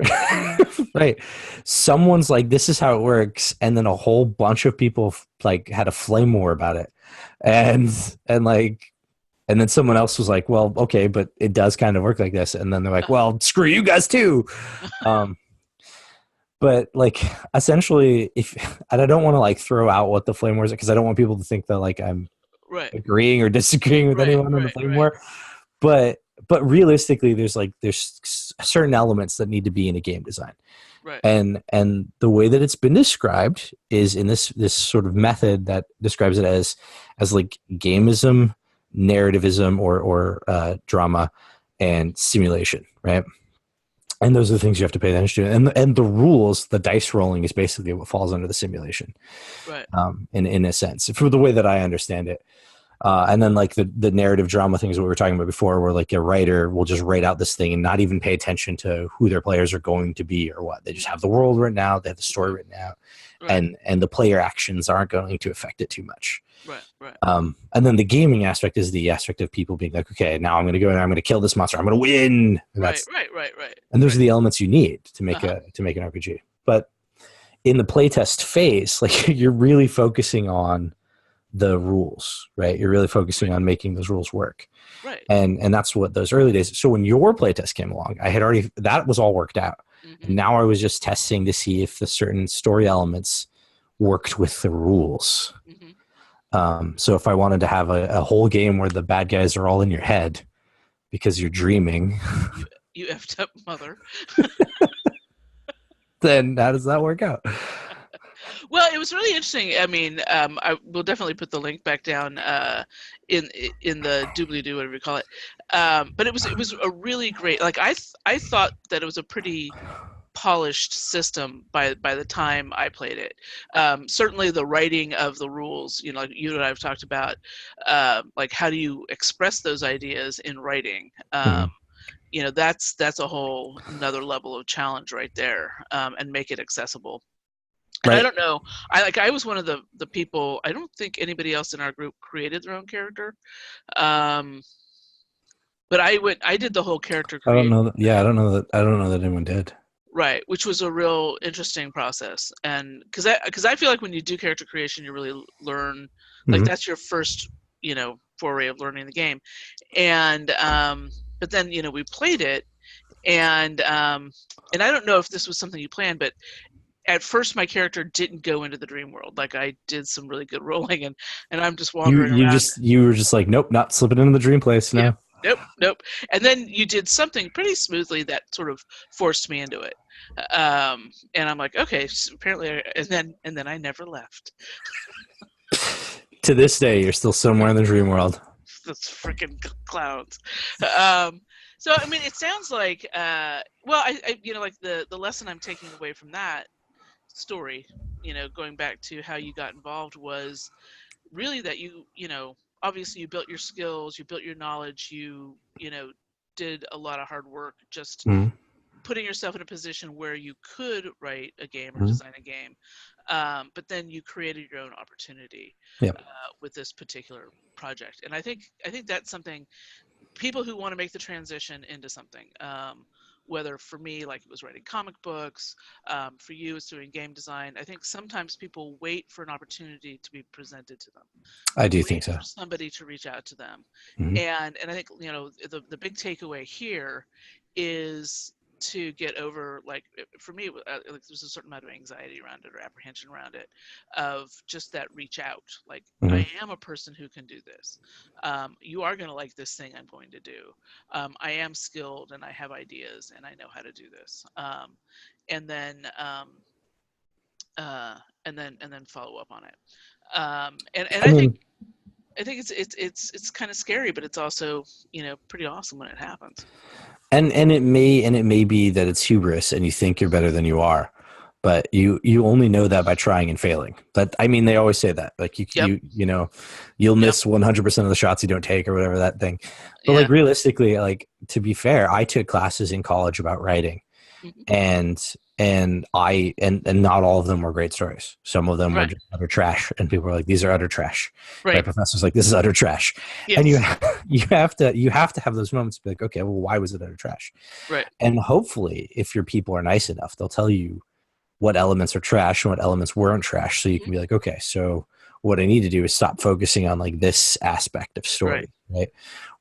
S2: Right. Someone's like, this is how it works, and then a whole bunch of people like had a flame war about it, and like, and then someone else was like, well, okay, but it does kind of work like this, and then they're like, well, screw you guys too. Um, but like, essentially, if and I don't want to like throw out what the flame war is because I don't want people to think that like I'm
S1: Right,
S2: agreeing or disagreeing with
S1: right,
S2: anyone on the
S1: right,
S2: flame
S1: right,
S2: war, but realistically, there's certain elements that need to be in a game design.
S1: right,
S2: And the way that it's been described is in this sort of method that describes it as like gamism, narrativism, or drama and simulation, right? And those are the things you have to pay attention to. And the rules, the dice rolling is basically what falls under the simulation,
S1: right,
S2: in a sense, for the way that I understand it. And then like the narrative drama things that we were talking about before, where like a writer will just write out this thing and not even pay attention to who their players are going to be or what. They just have the world written out, they have the story written out,
S1: right,
S2: and the player actions aren't going to affect it too much.
S1: right, right,
S2: And then the gaming aspect is the aspect of people being like, okay, now I'm going to go and I'm going to kill this monster, I'm going to win, and
S1: right,
S2: that's
S1: right, right, right,
S2: and those
S1: right.
S2: are the elements you need to make
S1: Uh-huh.
S2: an RPG. But in the playtest phase, like you're really focusing on the rules, right? You're really focusing
S1: Right,
S2: on making those rules work.
S1: right.
S2: And that's what those early days. So when your playtest came along, I had already that was all worked out. And
S1: Hmm.
S2: now I was just testing to see if the certain story elements worked with the rules.
S1: Hmm.
S2: So if I wanted to have a whole game where the bad guys are all in your head because you're dreaming,
S1: You you effed up, mother.
S2: then how does that work out?
S1: Well, it was really interesting. I mean, I will definitely put the link back down in in the doobly doo, whatever you call it. But it was a really great. Like I thought that it was a pretty polished system by the time I played it. Certainly, the writing of the rules. You know, like you and I have talked about, like how do you express those ideas in writing.
S2: Mhm.
S1: You know, that's a whole another level of challenge right there, and make it accessible. And I
S2: Right.
S1: don't know. I was one of the people. I don't think anybody else in our group created their own character. Um, but I did the whole character
S2: I don't
S1: creation
S2: know that. Yeah, I don't know that anyone did.
S1: right, which was a real interesting process. And because I feel like when you do character creation, you really learn like
S2: Mm-hmm.
S1: that's your first foray of learning the game. And but then we played it, and I don't know if this was something you planned, but at first my character didn't go into the dream world. Like I did some really good rolling, and I'm just wandering around.
S2: You were just like, nope, not slipping into the dream place
S1: Yeah,
S2: now.
S1: nope, nope. And then you did something pretty smoothly that sort of forced me into it. And I'm like, okay, so apparently, and then I never left.
S2: To this day, you're still somewhere in the dream world.
S1: Those freaking clowns. Um, so I mean, it sounds like, well, like the lesson I'm taking away from that story, going back to how you got involved was really that obviously you built your skills, you built your knowledge, you did a lot of hard work just
S2: Mm-hmm.
S1: putting yourself in a position where you could write a game or
S2: Mm-hmm.
S1: design a game, but then you created your own opportunity
S2: Yeah,
S1: with this particular project. And I think that's something people who want to make the transition into something, whether for me like it was writing comic books, for you it's doing game design. I think sometimes people wait for an opportunity to be presented to them.
S2: I
S1: They
S2: do think
S1: wait
S2: so.
S1: for somebody to reach out to them.
S2: Mm-hmm.
S1: And I think the big takeaway here is to get over, like, for me, like there's a certain amount of anxiety around it or apprehension around it, of just that reach out, like,
S2: Mm-hmm.
S1: I am a person who can do this. You are going to like this thing I'm going to do. I am skilled and I have ideas and I know how to do this. And then uh, and then follow up on it. And
S2: I
S1: I think
S2: mean,
S1: I think it's kind of scary, but it's also, pretty awesome when it happens.
S2: And it may be that it's hubris and you think you're better than you are, but you only know that by trying and failing. But I mean, they always say that, like,
S1: Yep.
S2: you'll
S1: Yep.
S2: miss 100% of the shots you don't take or whatever, that thing. But
S1: Yeah.
S2: like, realistically, like, to be fair, I took classes in college about writing,
S1: Hmm.
S2: and not all of them were great stories. Some of them were
S1: Right.
S2: just utter trash, and people were like, these are utter trash. My
S1: Right.
S2: professor's like, this is utter trash. And
S1: Yes.
S2: you have to have those moments to be like, okay, well, why was it utter trash?
S1: Right.
S2: And hopefully, if your people are nice enough, they'll tell you what elements are trash and what elements weren't trash, so you
S1: Hmm.
S2: can be like, okay, so what I need to do is stop focusing on like this aspect of
S1: Right.
S2: story, right?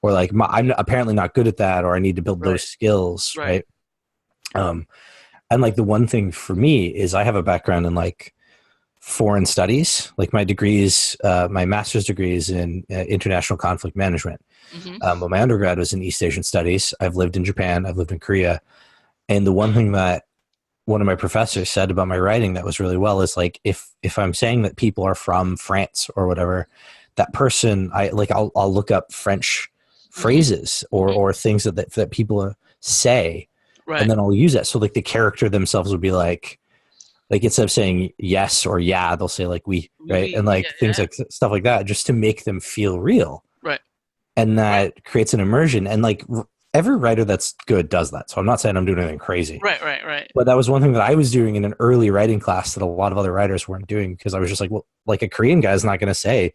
S2: Or like, I'm apparently not good at that, or I need to build
S1: Right.
S2: those skills,
S1: Right.
S2: right? um and like, the one thing for me is I have a background in like foreign studies. Like, my master's degree is in international conflict management.
S1: Hmm.
S2: But my undergrad was in East Asian studies. I've lived in Japan, I've lived in Korea. And the one thing that one of my professors said about my writing that was really well is like, if I'm saying that people are from France or whatever, that person, I'll look up French
S1: Hmm.
S2: phrases
S1: Hmm.
S2: or things that people say, and
S1: Right.
S2: then I'll use that. So like, the character themselves would be like, instead of saying yes or yeah, they'll say like we, right? And
S1: Yeah.
S2: like, things
S1: Yeah.
S2: like stuff like that, just to make them feel real.
S1: Right.
S2: And
S1: Right.
S2: that creates an immersion. And like, every writer that's good does that. So I'm not saying I'm doing anything crazy,
S1: Right. Right. Right.
S2: but that was one thing that I was doing in an early writing class that a lot of other writers weren't doing, because I was just like, well, like, a Korean guy is not going to say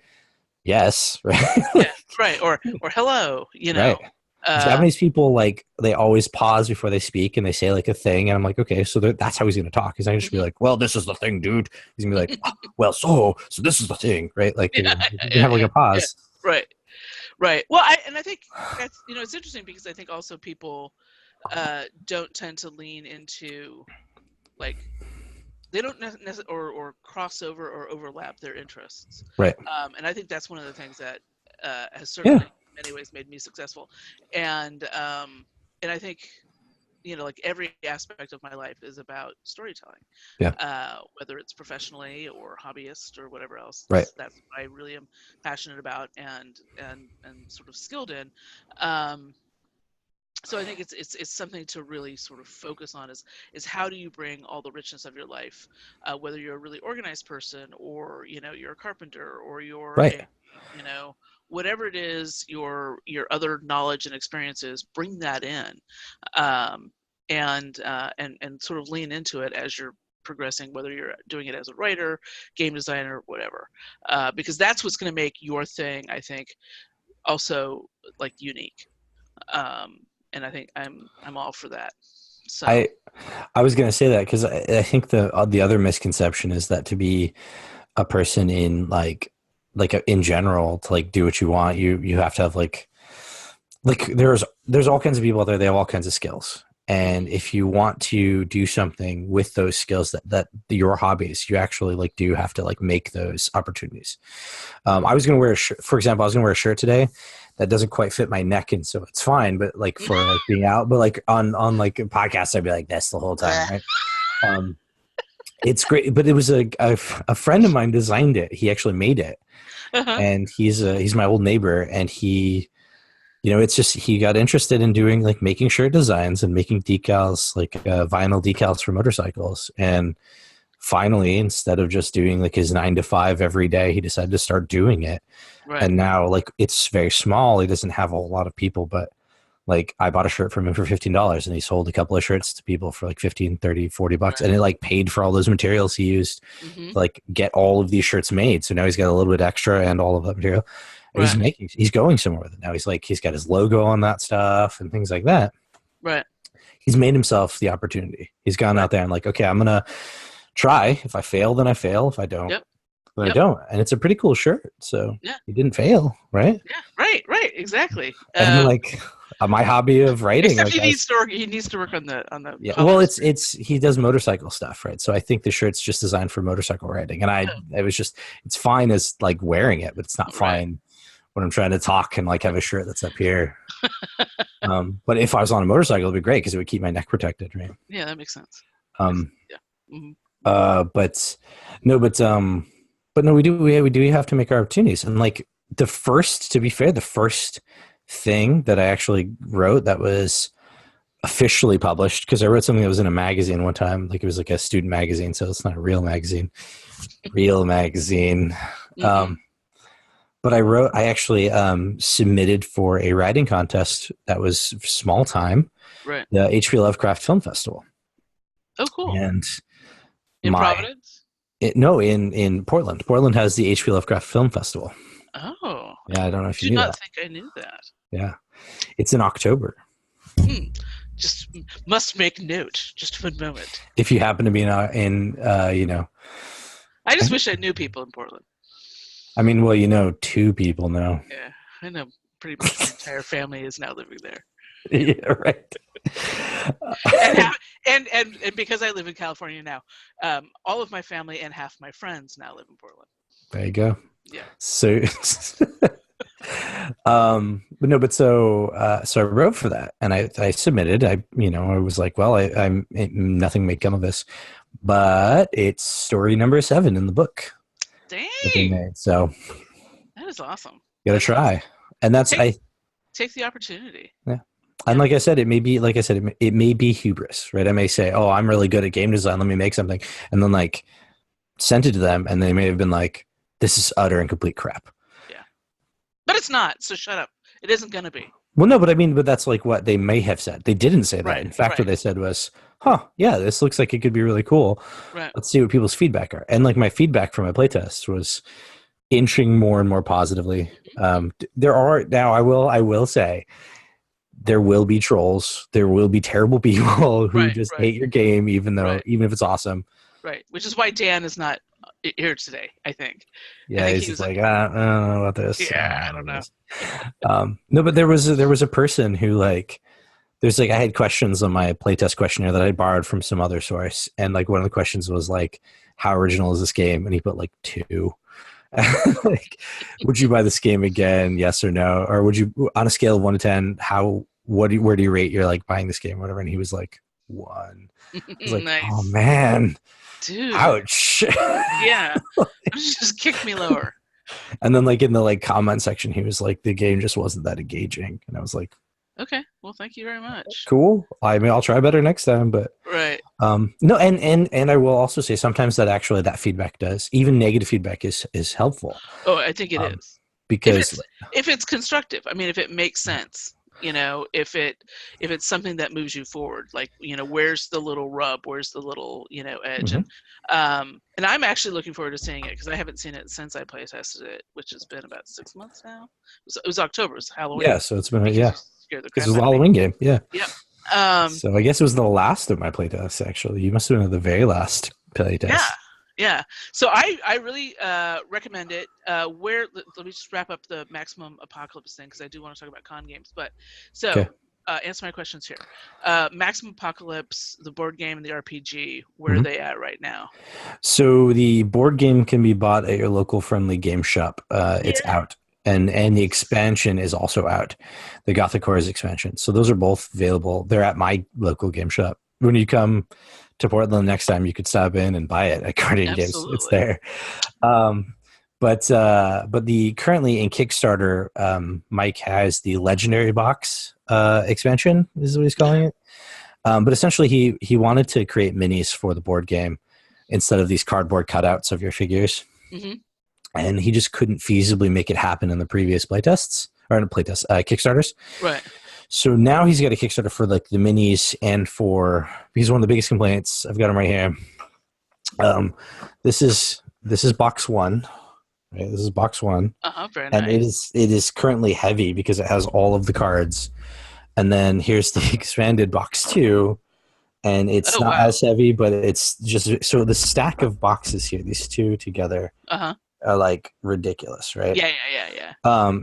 S2: yes, right?
S1: Yeah. Right. Or hello.
S2: Right.
S1: Uh,
S2: Japanese people, like, they always pause before they speak and they say like a thing, and I'm like, okay, so that's how he's going to talk. He's not going to just be
S1: mhm.
S2: like, well, this is the thing, dude. He's going to be like, "Ah, well, so this is the thing," right? Like,
S1: Yeah.
S2: you can
S1: Yeah.
S2: have like
S1: Yeah.
S2: a
S1: Yeah.
S2: pause.
S1: Right. Right. Well, I think that's, it's interesting because I think also people don't tend to lean into, like, they don't necessarily or cross over or overlap their interests.
S2: Right.
S1: And I think that's one of the things that has
S2: Yeah.
S1: certainly in many ways made me successful. And I think, like, every aspect of my life is about storytelling,
S2: Yeah.
S1: whether it's professionally or hobbyist or whatever else.
S2: Right.
S1: That's what I really am passionate about and sort of skilled in. Um, so I think it's something to really sort of focus on, is how do you bring all the richness of your life, whether you're a really organized person, or you're a carpenter, or you're
S2: Right.
S1: a whatever it is, your other knowledge and experiences, bring that in, um, and sort of lean into it as you're progressing, whether you're doing it as a writer, game designer, whatever, because that's what's going to make your thing, I think, also, like, unique. um, and I think I'm all for that. So
S2: I I was going to say that because I think the other misconception is that to be a person in in general, to like do what you want, you have to have like there's all kinds of people out there. They have all kinds of skills, and
S1: mhm.
S2: if you want to do something with those skills, that your hobbies, you actually like do have to like make those opportunities. I was going to wear a shirt, for example. I was going to wear a shirt today that doesn't quite fit my neck, and so it's fine. But like, for like being out, but like on like a podcast, I'd be like this the whole time, right? Um, it's great, but it was a friend of mine designed it. He actually made it,
S1: Uh-huh.
S2: and he's my old neighbor, and it's just, he got interested in doing like making shirt designs and making decals, like vinyl decals for motorcycles. And finally, instead of just doing like his 9 to 5 every day, he decided to start doing it.
S1: Right.
S2: And now, like, it's very small. He doesn't have a whole lot of people, but like, I bought a shirt from him for $15, and he sold a couple of shirts to people for like 15, 30, $40.
S1: Right.
S2: And it like paid for all those materials he used
S1: Hmm.
S2: to like get all of these shirts made. So now he's got a little bit extra and all of that material. And
S1: Right.
S2: he's going somewhere with it now. He's got his logo on that stuff and things like that.
S1: Right.
S2: He's made himself the opportunity. He's gone
S1: Right.
S2: out there and like, okay, I'm going to try. If I fail, then I fail. If I don't,
S1: Yep.
S2: then I
S1: Yep.
S2: don't. And it's a pretty cool shirt. So
S1: Yeah.
S2: he didn't fail, right?
S1: Yeah. Right. Right. Exactly.
S2: And like, my hobby of writing,
S1: Except
S2: like,
S1: he needs to work on the
S2: yeah, well,
S1: public.
S2: he does motorcycle stuff, right? So I think the shirt's just designed for motorcycle riding, and it was just, it's fine as like wearing it, but it's not
S1: Right.
S2: fine when I'm trying to talk and like have a shirt that's up here. But if I was on a motorcycle, it'd be great because it would keep my neck protected, right?
S1: Yeah, that makes sense.
S2: Um,
S1: Yeah. Hmm.
S2: but no, but no, we do have to make our opportunities, and like, to be fair, the first thing that I actually wrote that was officially published, because I wrote something that was in a magazine one time, like it was like a student magazine, so it's not a real magazine. Real magazine.
S1: Mm-hmm.
S2: But I actually submitted for a writing contest that was small time,
S1: Right.
S2: the HP Lovecraft Film Festival.
S1: Oh, cool.
S2: And
S1: In
S2: my,
S1: Providence?
S2: no, in Portland. Portland has the HP Lovecraft Film Festival.
S1: Oh,
S2: Yeah, I don't know
S1: I
S2: if you
S1: do
S2: knew
S1: not
S2: that.
S1: think I knew that.
S2: Yeah. It's in October.
S1: Hmm. Just must make note. Just one moment.
S2: If you happen to be in
S1: I just wish I knew people in Portland.
S2: I mean, well, two people now.
S1: Yeah, I know pretty much my entire family is now living there.
S2: Yeah, right.
S1: And because I live in California now, all of my family and half my friends now live in Portland.
S2: There you go.
S1: Yeah.
S2: So, so I wrote for that, and I submitted. I was like, well, I'm nothing may come of this, but it's story number 7 in the book that they
S1: Dang,
S2: made. So
S1: that is awesome.
S2: gotta
S1: That's
S2: try,
S1: awesome.
S2: and that's
S1: Take the opportunity.
S2: yeah. And like I said, it may be it may be hubris, right? I may say, oh, I'm really good at game design. Let me make something, and then like sent it to them, and they may have been like, this is utter and complete crap.
S1: Yeah, but it's not. So shut up. It isn't gonna be.
S2: Well, no, but that's like what they may have said. They didn't say that.
S1: Right,
S2: In fact,
S1: right.
S2: what they said was, huh, yeah, this looks like it could be really cool.
S1: Right.
S2: Let's see what people's feedback are. And like my feedback from my playtest was inching more and more positively. There are now, I will say, there will be trolls. There will be terrible people who
S1: Right,
S2: just
S1: right.
S2: hate your game, even
S1: Right.
S2: if it's awesome.
S1: Right. Which is why Dan is not here today, I think.
S2: Yeah,
S1: I think
S2: he's
S1: he
S2: just
S1: was
S2: like, I don't know about this.
S1: yeah, I don't know.
S2: No, but there was a person who like, there's like, I had questions on my playtest questionnaire that I borrowed from some other source, and like one of the questions was like, how original is this game? And he put like 2. Like, would you buy this game again? Yes or no? Or would you, on a scale of 1 to 10, where do you rate your like buying this game or whatever? And he was like 1. I was like,
S1: Nice.
S2: oh man,
S1: Dude.
S2: ouch.
S1: Yeah. Just kick me lower.
S2: And then like in the like comment section, he was like, the game just wasn't that engaging. And I was like,
S1: Okay. Well, thank you very much.
S2: cool. I mean, I'll try better next time, but
S1: Right.
S2: no, and I will also say sometimes that feedback does, even negative feedback is helpful.
S1: Oh, I think it is.
S2: Because
S1: If it's constructive. I mean, if it makes sense. If it's something that moves you forward, like, where's the little rub, where's the little, edge.
S2: Mhm.
S1: And I'm actually looking forward to seeing it because I haven't seen it since I play tested it, which has been about 6 months now. It was October, it was Halloween.
S2: Yeah, so it's been
S1: Because
S2: yeah.
S1: you scared the
S2: This
S1: crap
S2: was
S1: out
S2: the
S1: of me.
S2: Halloween game, yeah.
S1: Yep.
S2: So I guess it was the last of my playtests. Actually, you must have been at the very last playtest.
S1: Yeah. So I really recommend it. Let me just wrap up the Maximum Apocalypse thing because I do want to talk about con games. But so
S2: Okay.
S1: Answer my questions here. Maximum Apocalypse, the board game and the RPG, where
S2: Mhm.
S1: are they at right now?
S2: So the board game can be bought at your local friendly game shop. It's
S1: Yeah.
S2: out, and the expansion is also out. The Gothic Horrors expansion. So those are both available. They're at my local game shop. When you come to Portland next time, you could stop in and buy it at Guardian Games.
S1: Absolutely.
S2: It's there. But the currently in Kickstarter, Mike has the Legendary Box expansion, is what he's calling it. But essentially, he wanted to create minis for the board game instead of these cardboard cutouts of your figures, and he just couldn't feasibly make it happen in the previous playtests or in playtests Kickstarters.
S1: Right.
S2: So now he's got a Kickstarter for like the minis and because one of the biggest complaints, I've got him right here. This is box 1. Right, this is box 1.
S1: Very
S2: and
S1: nice.
S2: it is currently heavy because it has all of the cards. And then here's the expanded box 2, and it's not as heavy, but it's just so the stack of boxes here, these 2 together, are like ridiculous, right?
S1: Yeah.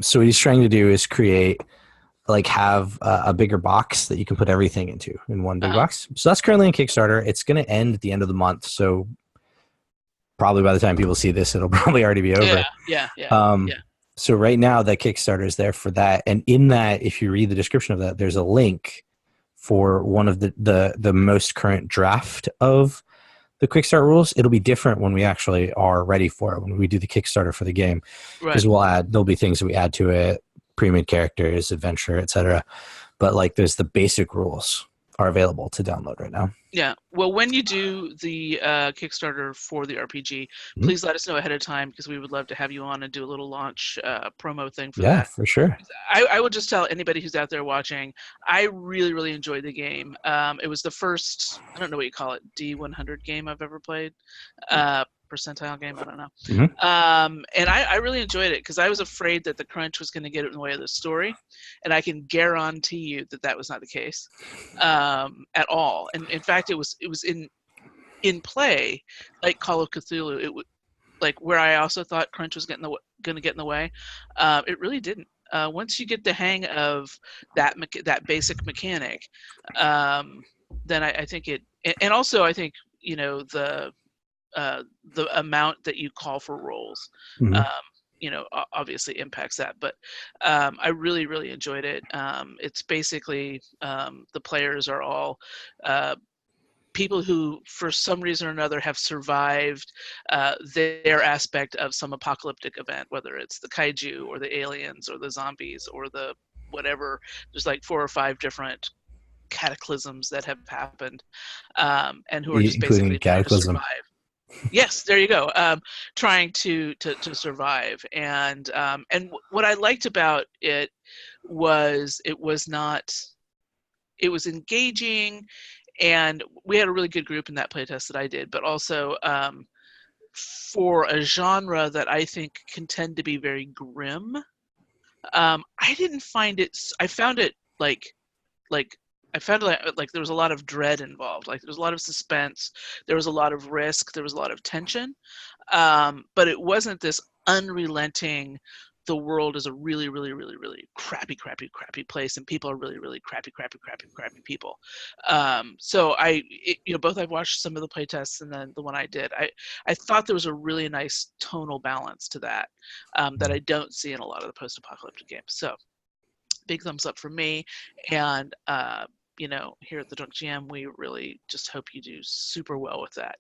S2: So what he's trying to do is have a bigger box that you can put everything into in one big box. So that's currently in Kickstarter. It's going to end at the end of the month. So probably by the time people see this, it'll probably already be over.
S1: Yeah.
S2: So right now, that Kickstarter is there for that, and in that, if you read the description of that, there's a link for one of the most current draft of the quick start rules. It'll be different when we actually are ready for it, when we do the Kickstarter for the game,
S1: Right.
S2: because there'll be things that we add to it, pre-made characters, adventure, etc. But like, there's the basic rules are available to download right now.
S1: Yeah. Well, when you do the Kickstarter for the RPG,
S2: Mhm.
S1: please let us know ahead of time because we would love to have you on and do a little launch promo thing for
S2: Yeah,
S1: that.
S2: for sure.
S1: I would just tell anybody who's out there watching, I really, really enjoyed the game. It was the first, I don't know what you call it, D100 game I've ever played. Percentile game, I don't know.
S2: Hmm.
S1: And I really enjoyed it because I was afraid that the crunch was going to get in the way of the story. And I can guarantee you that that was not the case at all. And in fact, it was in play, like Call of Cthulhu. It like where I also thought crunch was going to get in the way. It really didn't. Once you get the hang of that basic mechanic, then I think it, and also I think the amount that you call for rolls,
S2: Hmm.
S1: um, obviously impacts that. But I really, really enjoyed it. It's basically the players are all people who, for some reason or another, have survived their aspect of some apocalyptic event, whether it's the kaiju or the aliens or the zombies or the whatever. There's like 4 or 5 different cataclysms that have happened, and who are just
S2: Including
S1: basically trying to
S2: Cataclysm.
S1: survive. Yes, there you go. Trying to survive, and what I liked about it was it was engaging, and we had a really good group in that playtest that I did. But also for a genre that I think can tend to be very grim, I didn't find it. I found it like I found like there was a lot of dread involved. Like there was a lot of suspense, there was a lot of risk, there was a lot of tension, but it wasn't this unrelenting. The world is a really, really, really, really crappy, crappy, crappy place, and people are really, really crappy, crappy, crappy, crappy people. So both I've watched some of the playtests and then the one I did. I thought there was a really nice tonal balance to that that I don't see in a lot of the post-apocalyptic games. So big thumbs up for me. And here at the Drunk GM, we really just hope you do super well with that.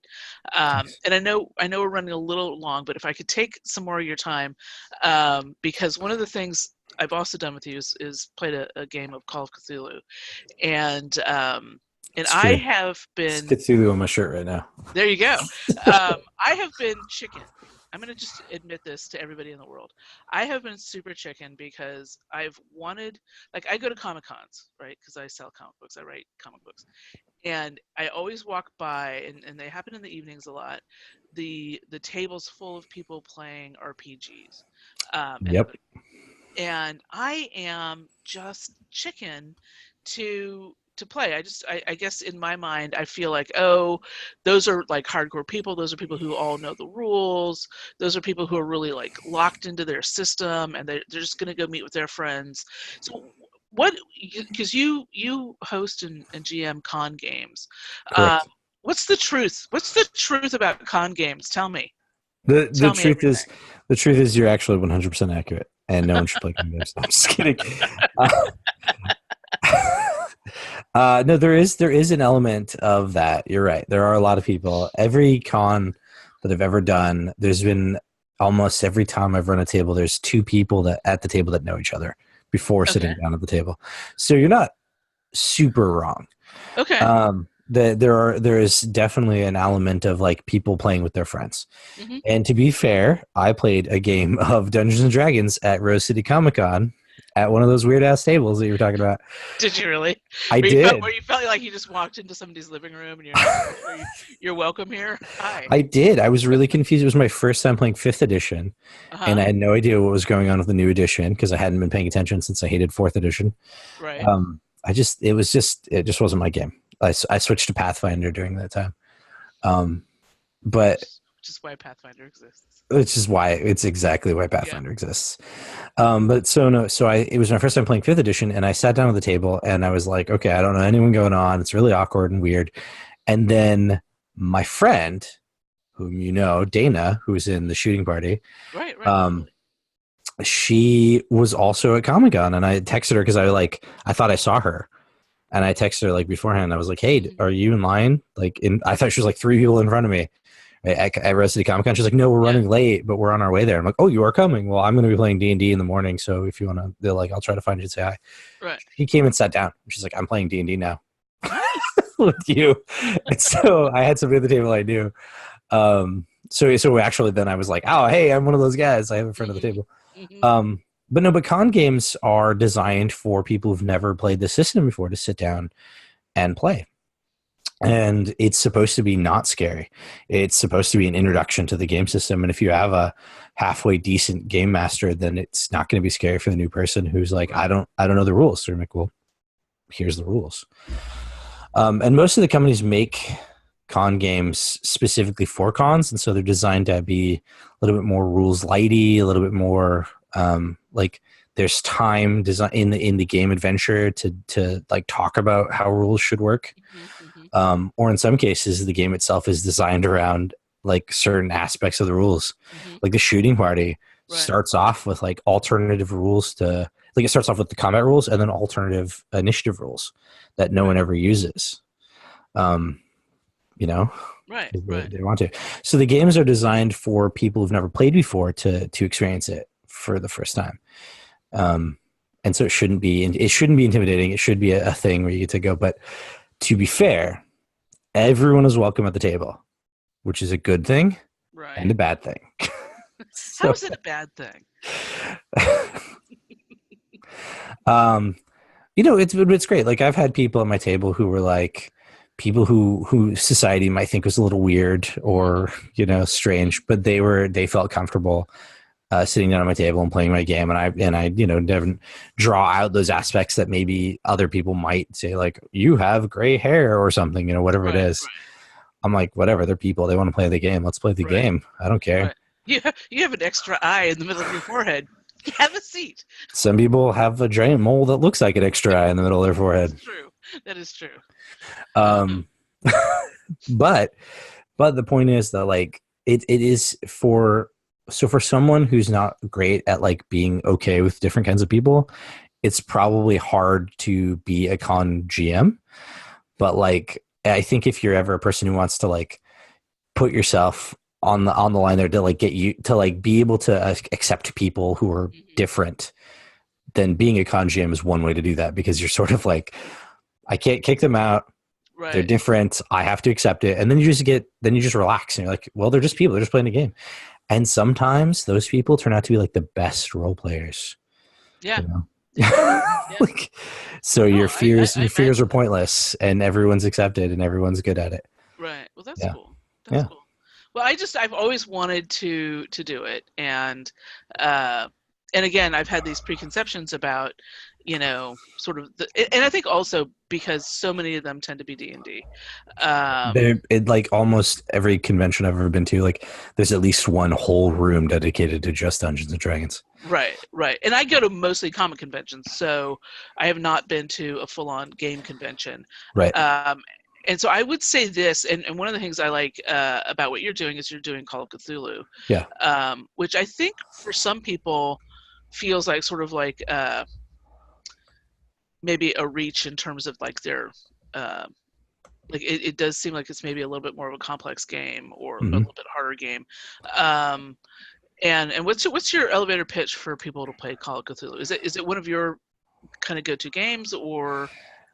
S1: And I know we're running a little long, but if I could take some more of your time, because one of the things I've also done with you is played a game of Call of Cthulhu, and
S2: It's
S1: I
S2: true.
S1: have
S2: It's
S1: been.
S2: Cthulhu on my shirt right now.
S1: There you go. I have been chicken. I'm going to just admit this to everybody in the world. I have been super chicken because I've wanted, like, I go to Comic Cons, right? Because I sell comic books, I write comic books. And I always walk by, and they happen in the evenings a lot, the tables full of people playing RPGs. And
S2: Yep.
S1: and I am just chicken to play. I guess in my mind I feel like, oh, those are like hardcore people. Those are people who all know the rules. Those are people who are really like locked into their system, and they're just gonna go meet with their friends. So what, because you host and GM con games, um,
S2: Correct.
S1: what's the truth? What's the truth about con games? Tell me.
S2: The
S1: Tell me
S2: truth
S1: everything.
S2: is you're actually 100% accurate, and no one should play con games. I'm just kidding. Uh, no, there is an element of that. You're right. There are a lot of people. Every con that I've ever done, there's been almost every time I've run a table, there's 2 people that at the table that know each other before
S1: Okay.
S2: sitting down at the table. So you're not super wrong.
S1: Okay.
S2: There is definitely an element of like people playing with their friends.
S1: Hmm.
S2: And to be fair, I played a game of Dungeons and Dragons at Rose City Comic Con at one of those weird ass tables that you were talking about.
S1: Did you really?
S2: I did.
S1: Where you felt like you just walked into somebody's living room and you're like, you're welcome here. Hi.
S2: I did. I was really confused. It was my first time playing 5th edition,
S1: Uh
S2: and
S1: huh.
S2: I had no idea what was going on with the new edition because I hadn't been paying attention since I hated 4th edition.
S1: Right.
S2: It just wasn't my game. I switched to Pathfinder during that time. Um, but
S1: Which is why Pathfinder exists.
S2: which is why it's exactly why
S1: Yeah.
S2: Pathfinder exists. But so no, so it was my first time playing 5th edition, and I sat down at the table and I was like, okay, I don't know anyone going on. It's really awkward and weird. And then my friend, whom you know, Dana, who was in the shooting party,
S1: Right. Right.
S2: um, she was also at Comic Con, and I texted her because I thought I saw her, And I texted her like beforehand. I was like, "Hey,
S1: Mhm.
S2: are you in line?" I thought she was like 3 people in front of me. At Rose City Comic Con, she's like, "No, we're
S1: Yeah.
S2: running late, but we're on our way there." I'm like, "Oh, you are coming? Well, I'm going to be playing D&D in the morning, so if you want to, they're like, I'll try to find you and say hi."
S1: Right.
S2: She came and sat down. She's like, "I'm playing D&D now
S1: Nice.
S2: with you," and so I had somebody at the table I knew. So actually, then I was like, "Oh, hey, I'm one of those guys. I have a friend at the
S1: Mhm.
S2: table."
S1: Mhm.
S2: Um, but con games are designed for people who've never played the system before to sit down and play. And it's supposed to be not scary. It's supposed to be an introduction to the game system. And if you have a halfway decent game master, then it's not going to be scary for the new person who's like,
S1: Right.
S2: I don't know the rules. So I'm like, well, here's the rules. And most of the companies make con games specifically for cons, and so they're designed to be a little bit more rules lighty, a little bit more like there's time design in the game adventure to like talk about how rules should work.
S1: Mhm. Mhm.
S2: Or in some cases, the game itself is designed around like certain aspects of the rules.
S1: Mhm.
S2: Like the shooting party
S1: Right.
S2: starts off with like alternative rules to like it starts off with the combat rules and then alternative initiative rules that no
S1: Right.
S2: one ever uses. Um, you know,
S1: Right. Right.
S2: they want to. So the games are designed for people who've never played before to experience it for the first time. Um, and so it shouldn't be intimidating. It should be a thing where you get to go. But to be fair, everyone is welcome at the table, which is a good thing and a
S1: Right.
S2: bad thing.
S1: How
S2: So,
S1: is it a bad thing?
S2: um, it's great. Like I've had people at my table who were like people who society might think was a little weird
S1: Mhm.
S2: or
S1: Mhm.
S2: strange, but they felt comfortable sitting down at my table and playing my game, and I never draw out those aspects that maybe other people might say like you have gray hair or something, whatever it
S1: Right.
S2: is.
S1: Right.
S2: I'm like, whatever, they're people, they want to play the game, let's play the
S1: Right.
S2: game, I don't care.
S1: Right. You have an extra eye in the middle of your forehead. Have a seat.
S2: Some people have a giant mole that looks like an extra eye in the middle of their
S1: It's
S2: forehead.
S1: true. That is true.
S2: Um, but the point is that like it is for someone who's not great at like being okay with different kinds of people, it's probably hard to be a con GM. But like I think if you're ever a person who wants to like put yourself on the line there to like get you to like be able to accept people who are
S1: Mhm.
S2: different, then being a con GM is one way to do that, because you're sort of like, I can't kick them out. They're
S1: Right.
S2: different. I have to accept it. And then you just relax and you're like, well, they're just people. They're just playing a game. And sometimes those people turn out to be like the best role players,
S1: Yeah.
S2: you know?
S1: Yeah. Yeah.
S2: Like, so
S1: No, I
S2: your fears are
S1: imagine.
S2: pointless and everyone's accepted and everyone's good at it.
S1: Right. Well, that's
S2: Yeah.
S1: cool. That's
S2: Yeah.
S1: cool. Well, I've always wanted to do it, uh, and again, I've had these preconceptions about, sort of and I think also because so many of them tend to be D&D. Um,
S2: Like almost every convention I've ever been to, like there's at least one whole room dedicated to just Dungeons and Dragons.
S1: right, right. And I go to mostly comic conventions, so I have not been to a full-on game convention.
S2: Right.
S1: Um, and so I would say this, and one of the things I like about what you're doing is you're doing Call of Cthulhu,
S2: Yeah.
S1: which I think for some people feels like sort of like maybe a reach in terms of like their uh, like it does seem like it's maybe a little bit more of a complex game or a
S2: Mm-hmm.
S1: little bit harder game. Um, and what's your elevator pitch for people to play Call of Cthulhu? Is it one of your kind of go-to games or?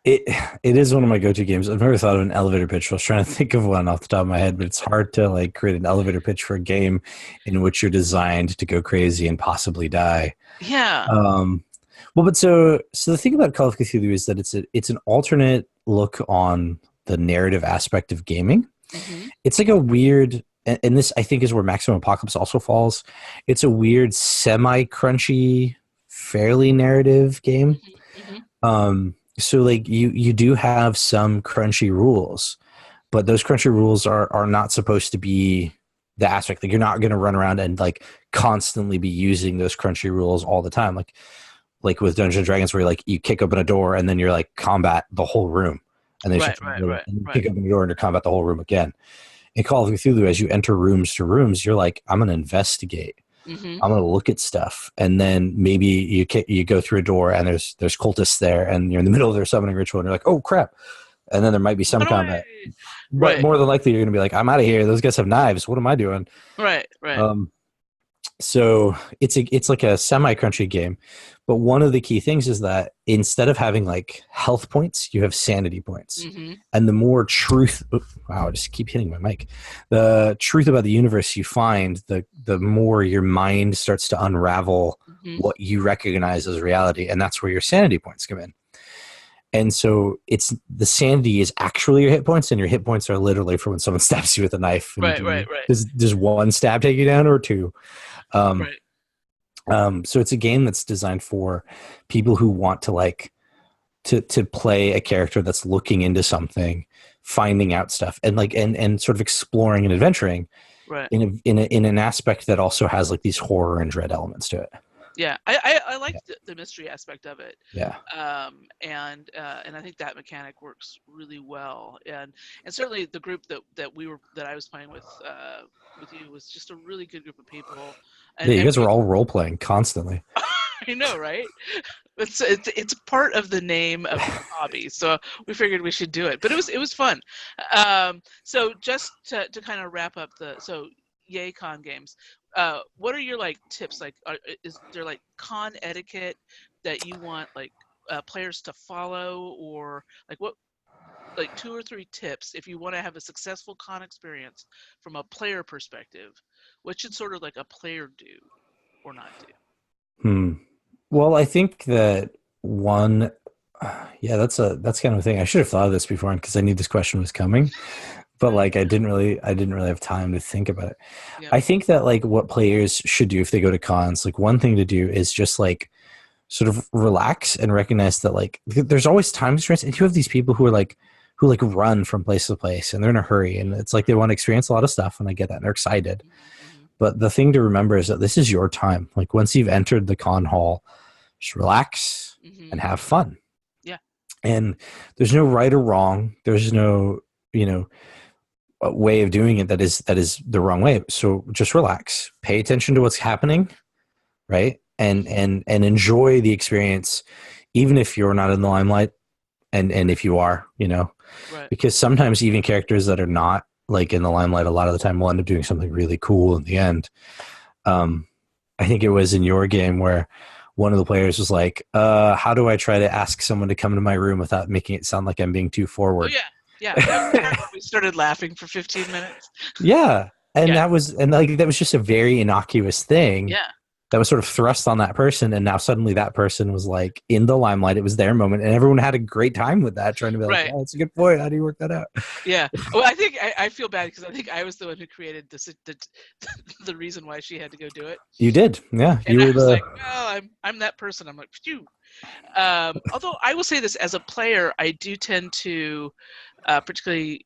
S2: It it is one of my go-to games. I've never thought of an elevator pitch. I was trying to think of one off the top of my head, but it's hard to like create an elevator pitch for a game in which you're designed to go crazy and possibly die.
S1: Yeah.
S2: Um, well, but so the thing about Call of Cthulhu is that it's an alternate look on the narrative aspect of gaming.
S1: Hmm.
S2: It's like a weird, and this I think is where Maximum Apocalypse also falls. It's a weird semi-crunchy, fairly narrative game.
S1: Hmm. Hmm.
S2: So like you do have some crunchy rules, but those crunchy rules are not supposed to be the aspect. Like you're not going to run around and like constantly be using those crunchy rules all the time. Like with Dungeons and Dragons, where like you kick open a door and then you're like combat the whole room, and then you
S1: Right.
S2: shut the
S1: Right.
S2: door
S1: Right.
S2: and you
S1: Right.
S2: kick open the door and you combat the whole room again. In Call of Cthulhu, as you enter rooms to rooms, you're like, I'm going to investigate.
S1: Mm-hmm.
S2: I'm going to look at stuff, and then maybe you go through a door and there's cultists there, and you're in the middle of their summoning ritual, and you're like, oh crap, and then there might be some
S1: Run away.
S2: combat, but
S1: Right.
S2: more than likely you're going to be like, I'm out of here. Those guys have knives. What am I doing?
S1: Right. Right.
S2: Um, so it's like a semi crunchy game, but one of the key things is that instead of having like health points, you have sanity points.
S1: Mm-hmm.
S2: And the more truth, wow, I just keep hitting my mic. The truth about the universe you find, the more your mind starts to unravel
S1: Mm-hmm.
S2: what you recognize as reality, and that's where your sanity points come in. And so it's the sanity is actually your hit points, and your hit points are literally for when someone stabs you with a knife. And
S1: Right. Right. Right.
S2: does one stab take you down or two? Um,
S1: Right.
S2: so it's a game that's designed for people who want to like to play a character that's looking into something, finding out stuff, and like and sort of exploring and adventuring
S1: Right.
S2: in an aspect that also has like these horror and dread elements to it.
S1: Yeah, I like
S2: Yeah.
S1: the mystery aspect of it,
S2: Yeah.
S1: and I think that mechanic works really well, and certainly the group that I was playing with you was just a really good group of people,
S2: Yeah, you
S1: and
S2: guys were all role playing constantly.
S1: I know, right? It's part of the name of the hobby, so we figured we should do it. But it was fun. So just to kind of wrap up yay con games. What are your like tips? Like, is there like con etiquette that you want like players to follow, or like what like 2 or 3 tips if you want to have a successful con experience from a player perspective? What should sort of like a player do or not do?
S2: Well, I think that one, yeah, that's kind of a thing. I should have thought of this beforehand because I knew this question was coming, but like I didn't really have time to think about it.
S1: Yeah.
S2: I think that like what players should do if they go to cons, like one thing to do is just like sort of relax and recognize that like there's always time constraints, and you have these people who run from place to place, and they're in a hurry, and it's like they want to experience a lot of stuff, and I get that, and they're excited.
S1: Mm-hmm.
S2: But the thing to remember is that this is your time. Like once you've entered the con hall, just relax
S1: Mm-hmm.
S2: and have fun.
S1: Yeah.
S2: And there's no right or wrong. There's no, way of doing it that is the wrong way. So just relax, pay attention to what's happening, right? And enjoy the experience, even if you're not in the limelight, and if you are,
S1: Right.
S2: because sometimes even characters that are not like in the limelight a lot of the time will end up doing something really cool in the end. I think it was in your game where one of the players was like, how do I try to ask someone to come to my room without making it sound like I'm being too
S1: Oh
S2: forward?
S1: yeah. Yeah. We started laughing for 15 minutes.
S2: Yeah. And
S1: Yeah.
S2: that was just a very innocuous thing
S1: Yeah.
S2: that was sort of thrust on that person. And now suddenly that person was like in the limelight. It was their moment. And everyone had a great time with that, trying to be like,
S1: Right.
S2: oh, that's a good point. How do you work that out?
S1: Yeah. Well, I think I feel bad because I think I was the one who created the reason why she had to go do it.
S2: You did. Yeah.
S1: And
S2: You
S1: I
S2: were
S1: was like, well, I'm that person. I'm like, phew. Although I will say this, as a player, I do tend to particularly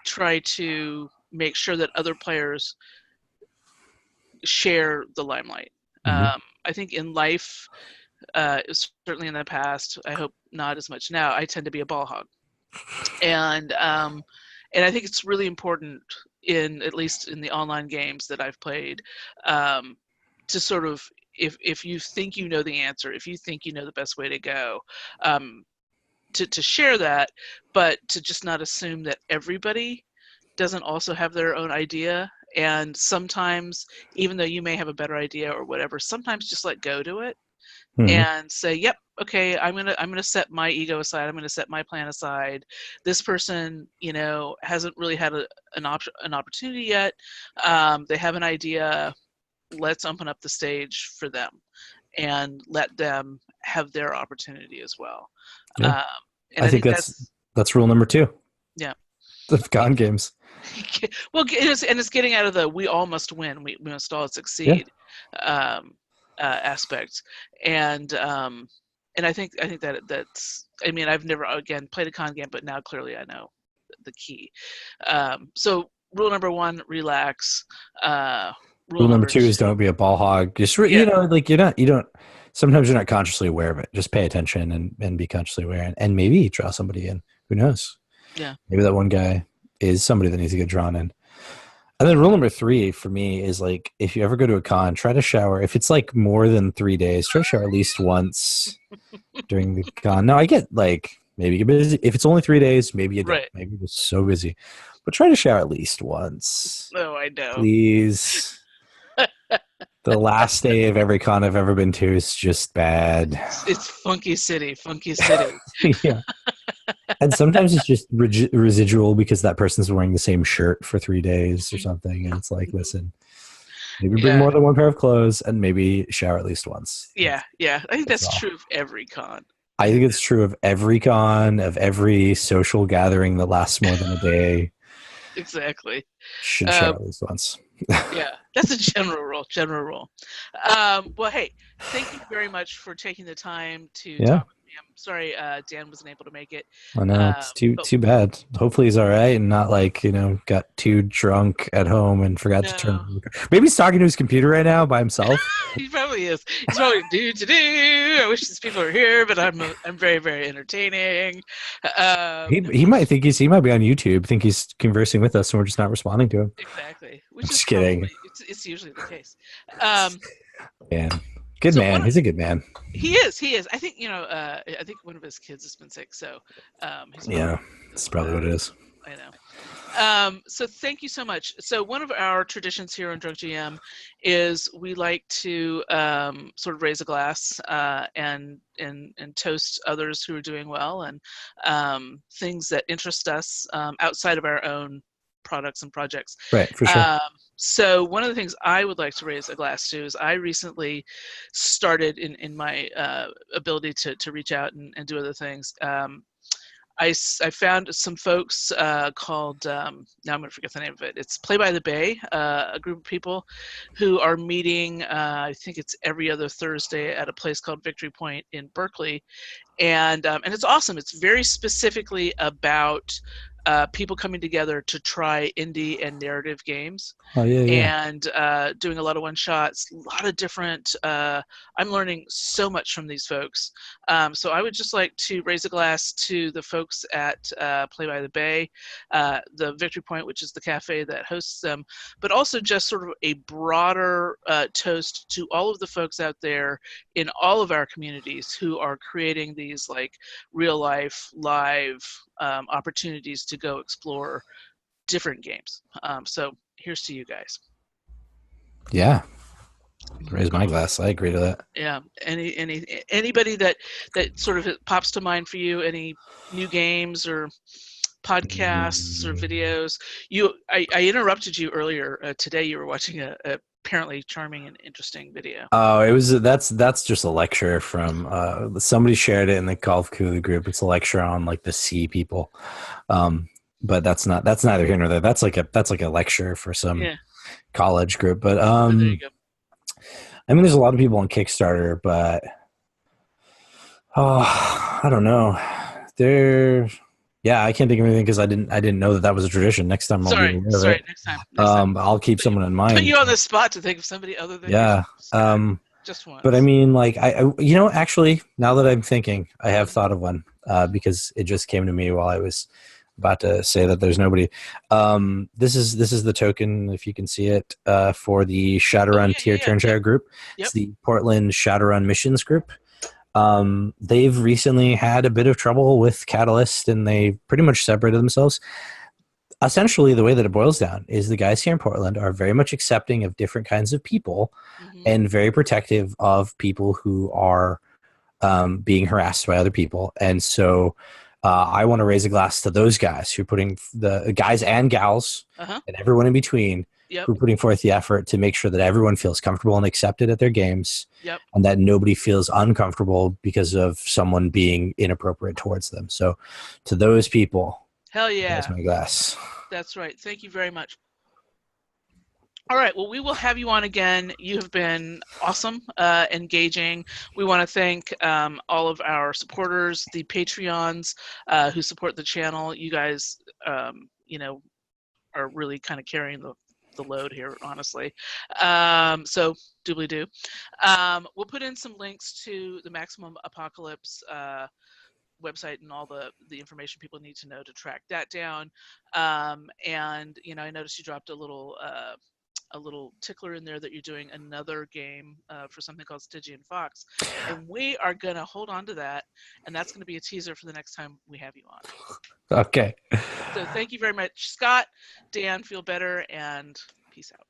S1: try to make sure that other players share the limelight.
S2: Mhm.
S1: I think in life, certainly in the past, I hope not as much now, I tend to be a ball hog. And I think it's really important at least in the online games that I've played, to sort of, if you think you know the answer, if you think you know the best way to go, to share that, but to just not assume that everybody doesn't also have their own idea. And sometimes, even though you may have a better idea or whatever, sometimes just let go to it
S2: Mhm.
S1: and say, yep, okay, I'm gonna set my ego aside, I'm gonna set my plan aside. This person, hasn't really had an opportunity yet. They have an idea. Let's open up the stage for them and let them have their opportunity as well.
S2: Yeah.
S1: Um, and
S2: I
S1: I
S2: think
S1: think
S2: that's rule number 2
S1: yeah.
S2: of con games.
S1: Well, it's getting out of the we all must win, we must all
S2: Yeah.
S1: succeed aspect, and I think that's. I mean, I've never again played a con game, but now clearly I know the key. So rule number 1, relax. Rule
S2: Rule number
S1: number
S2: 2 is
S1: 2,
S2: don't be a ball hog. Just
S1: yeah,
S2: like you don't. Sometimes you're not consciously aware of it. Just pay attention and be consciously aware, and maybe draw somebody in. Who knows?
S1: yeah,
S2: Maybe that one guy is somebody that needs to get drawn in. And then rule number 3 for me is like, if you ever go to a con, try to shower. If it's like more than 3 days, try to shower at least once during the con. Now I get like maybe you're busy. If it's only 3 days, maybe you don't.
S1: Right.
S2: Maybe you're just so busy. But try to shower at least once.
S1: Oh, I know.
S2: Please. The last day of every con I've ever been to is just bad.
S1: It's funky city, funky city.
S2: Yeah. And sometimes it's just residual because that person's wearing the same shirt for 3 days or something. And it's like, listen, maybe bring
S1: Yeah.
S2: more than one pair of clothes and maybe shower at least once.
S1: Yeah, yeah. I think
S2: That's
S1: that's
S2: all.
S1: true of every con.
S2: I think it's true of every con, of every social gathering that lasts more than a day.
S1: Exactly.
S2: Should shower
S1: Um,
S2: at least once.
S1: yeah, that's a general rule. General rule. Well, hey, thank you very much for taking the time to
S2: Yeah.
S1: talk with me. I'm sorry Dan wasn't able to make it.
S2: I know it's too
S1: But
S2: bad. Hopefully he's all right and not like got too drunk at home and forgot to turn.
S1: no,
S2: Maybe he's talking to his computer right now by himself.
S1: he probably is. He's probably do. I wish these people were here, but I'm very very entertaining.
S2: He might think he might be on YouTube, think he's conversing with us, and we're just not responding to him.
S1: Exactly,
S2: I'm
S1: which is
S2: just kidding.
S1: probably it's usually the case. Um,
S2: Man, good
S1: so
S2: man. He's a good man.
S1: he is. I think I think one of his kids has been sick, so he's
S2: Yeah, that's probably what it is.
S1: I know. So thank you so much. So one of our traditions here on Drunk GM is we like to sort of raise a glass and toast others who are doing well and things that interest us outside of our own products and projects.
S2: Right, for sure.
S1: So one of the things I would like to raise a glass to is I recently started in my ability to reach out and do other things. I found some folks called, now I'm going to forget the name of it. It's Play by the Bay, a group of people who are meeting, I think it's every other Thursday at a place called Victory Point in Berkeley. And it's awesome. It's very specifically about people coming together to try indie and narrative games.
S2: Oh yeah, yeah.
S1: And doing a lot of one shots, a lot of different. I'm learning so much from these folks. So I would just like to raise a glass to the folks at Play by the Bay, the Victory Point, which is the cafe that hosts them, but also just sort of a broader toast to all of the folks out there in all of our communities who are creating these like real life, live opportunities to go explore different games. So here's to you guys.
S2: Yeah. Raise my glass. I agree to that.
S1: Yeah. Anybody that sort of pops to mind for you? Any new games or podcasts or videos? I interrupted you earlier today. You were watching a apparently charming and interesting video.
S2: Oh, that's just a lecture from somebody shared it in the Call of Cthulhu group. It's a lecture on like the sea people. But that's neither here nor there. That's like a lecture for some college group. But
S1: there you go.
S2: I mean, there's a lot of people on Kickstarter, but I don't know. I can't think of anything because I didn't know that was a tradition. Next time I'll be aware of it.
S1: Next time.
S2: I'll keep someone in mind.
S1: Put you on the spot to think of somebody other than just one.
S2: But I mean, like I actually, now that I'm thinking, I have thought of one because it just came to me while I was about to say that there's nobody. This is the token, if you can see it, for the Shadowrun Turnshire group.
S1: Yep.
S2: It's the Portland Shadowrun Missions group. They've recently had a bit of trouble with Catalyst, and they pretty much separated themselves. Essentially, the way that it boils down is the guys here in Portland are very much accepting of different kinds of people and very protective of people who are being harassed by other people. And so I want to raise a glass to those guys who are putting the guys and gals and everyone in between who are putting forth the effort to make sure that everyone feels comfortable and accepted at their games and that nobody feels uncomfortable because of someone being inappropriate towards them. So to those people,
S1: hell yeah,
S2: that's my glass.
S1: That's right. Thank you very much. All right. Well, we will have you on again. You have been awesome, engaging. We want to thank all of our supporters, the Patreons who support the channel. You guys, are really kind of carrying the load here, honestly. So doobly doo. We'll put in some links to the Maximum Apocalypse website and all the information people need to know to track that down. And I noticed you dropped a little tickler in there that you're doing another game for something called Stygian Fox, and we are gonna hold on to that, and that's gonna be a teaser for the next time we have you on.
S2: Okay.
S1: So thank you very much, Scott. Dan, feel better, and peace out.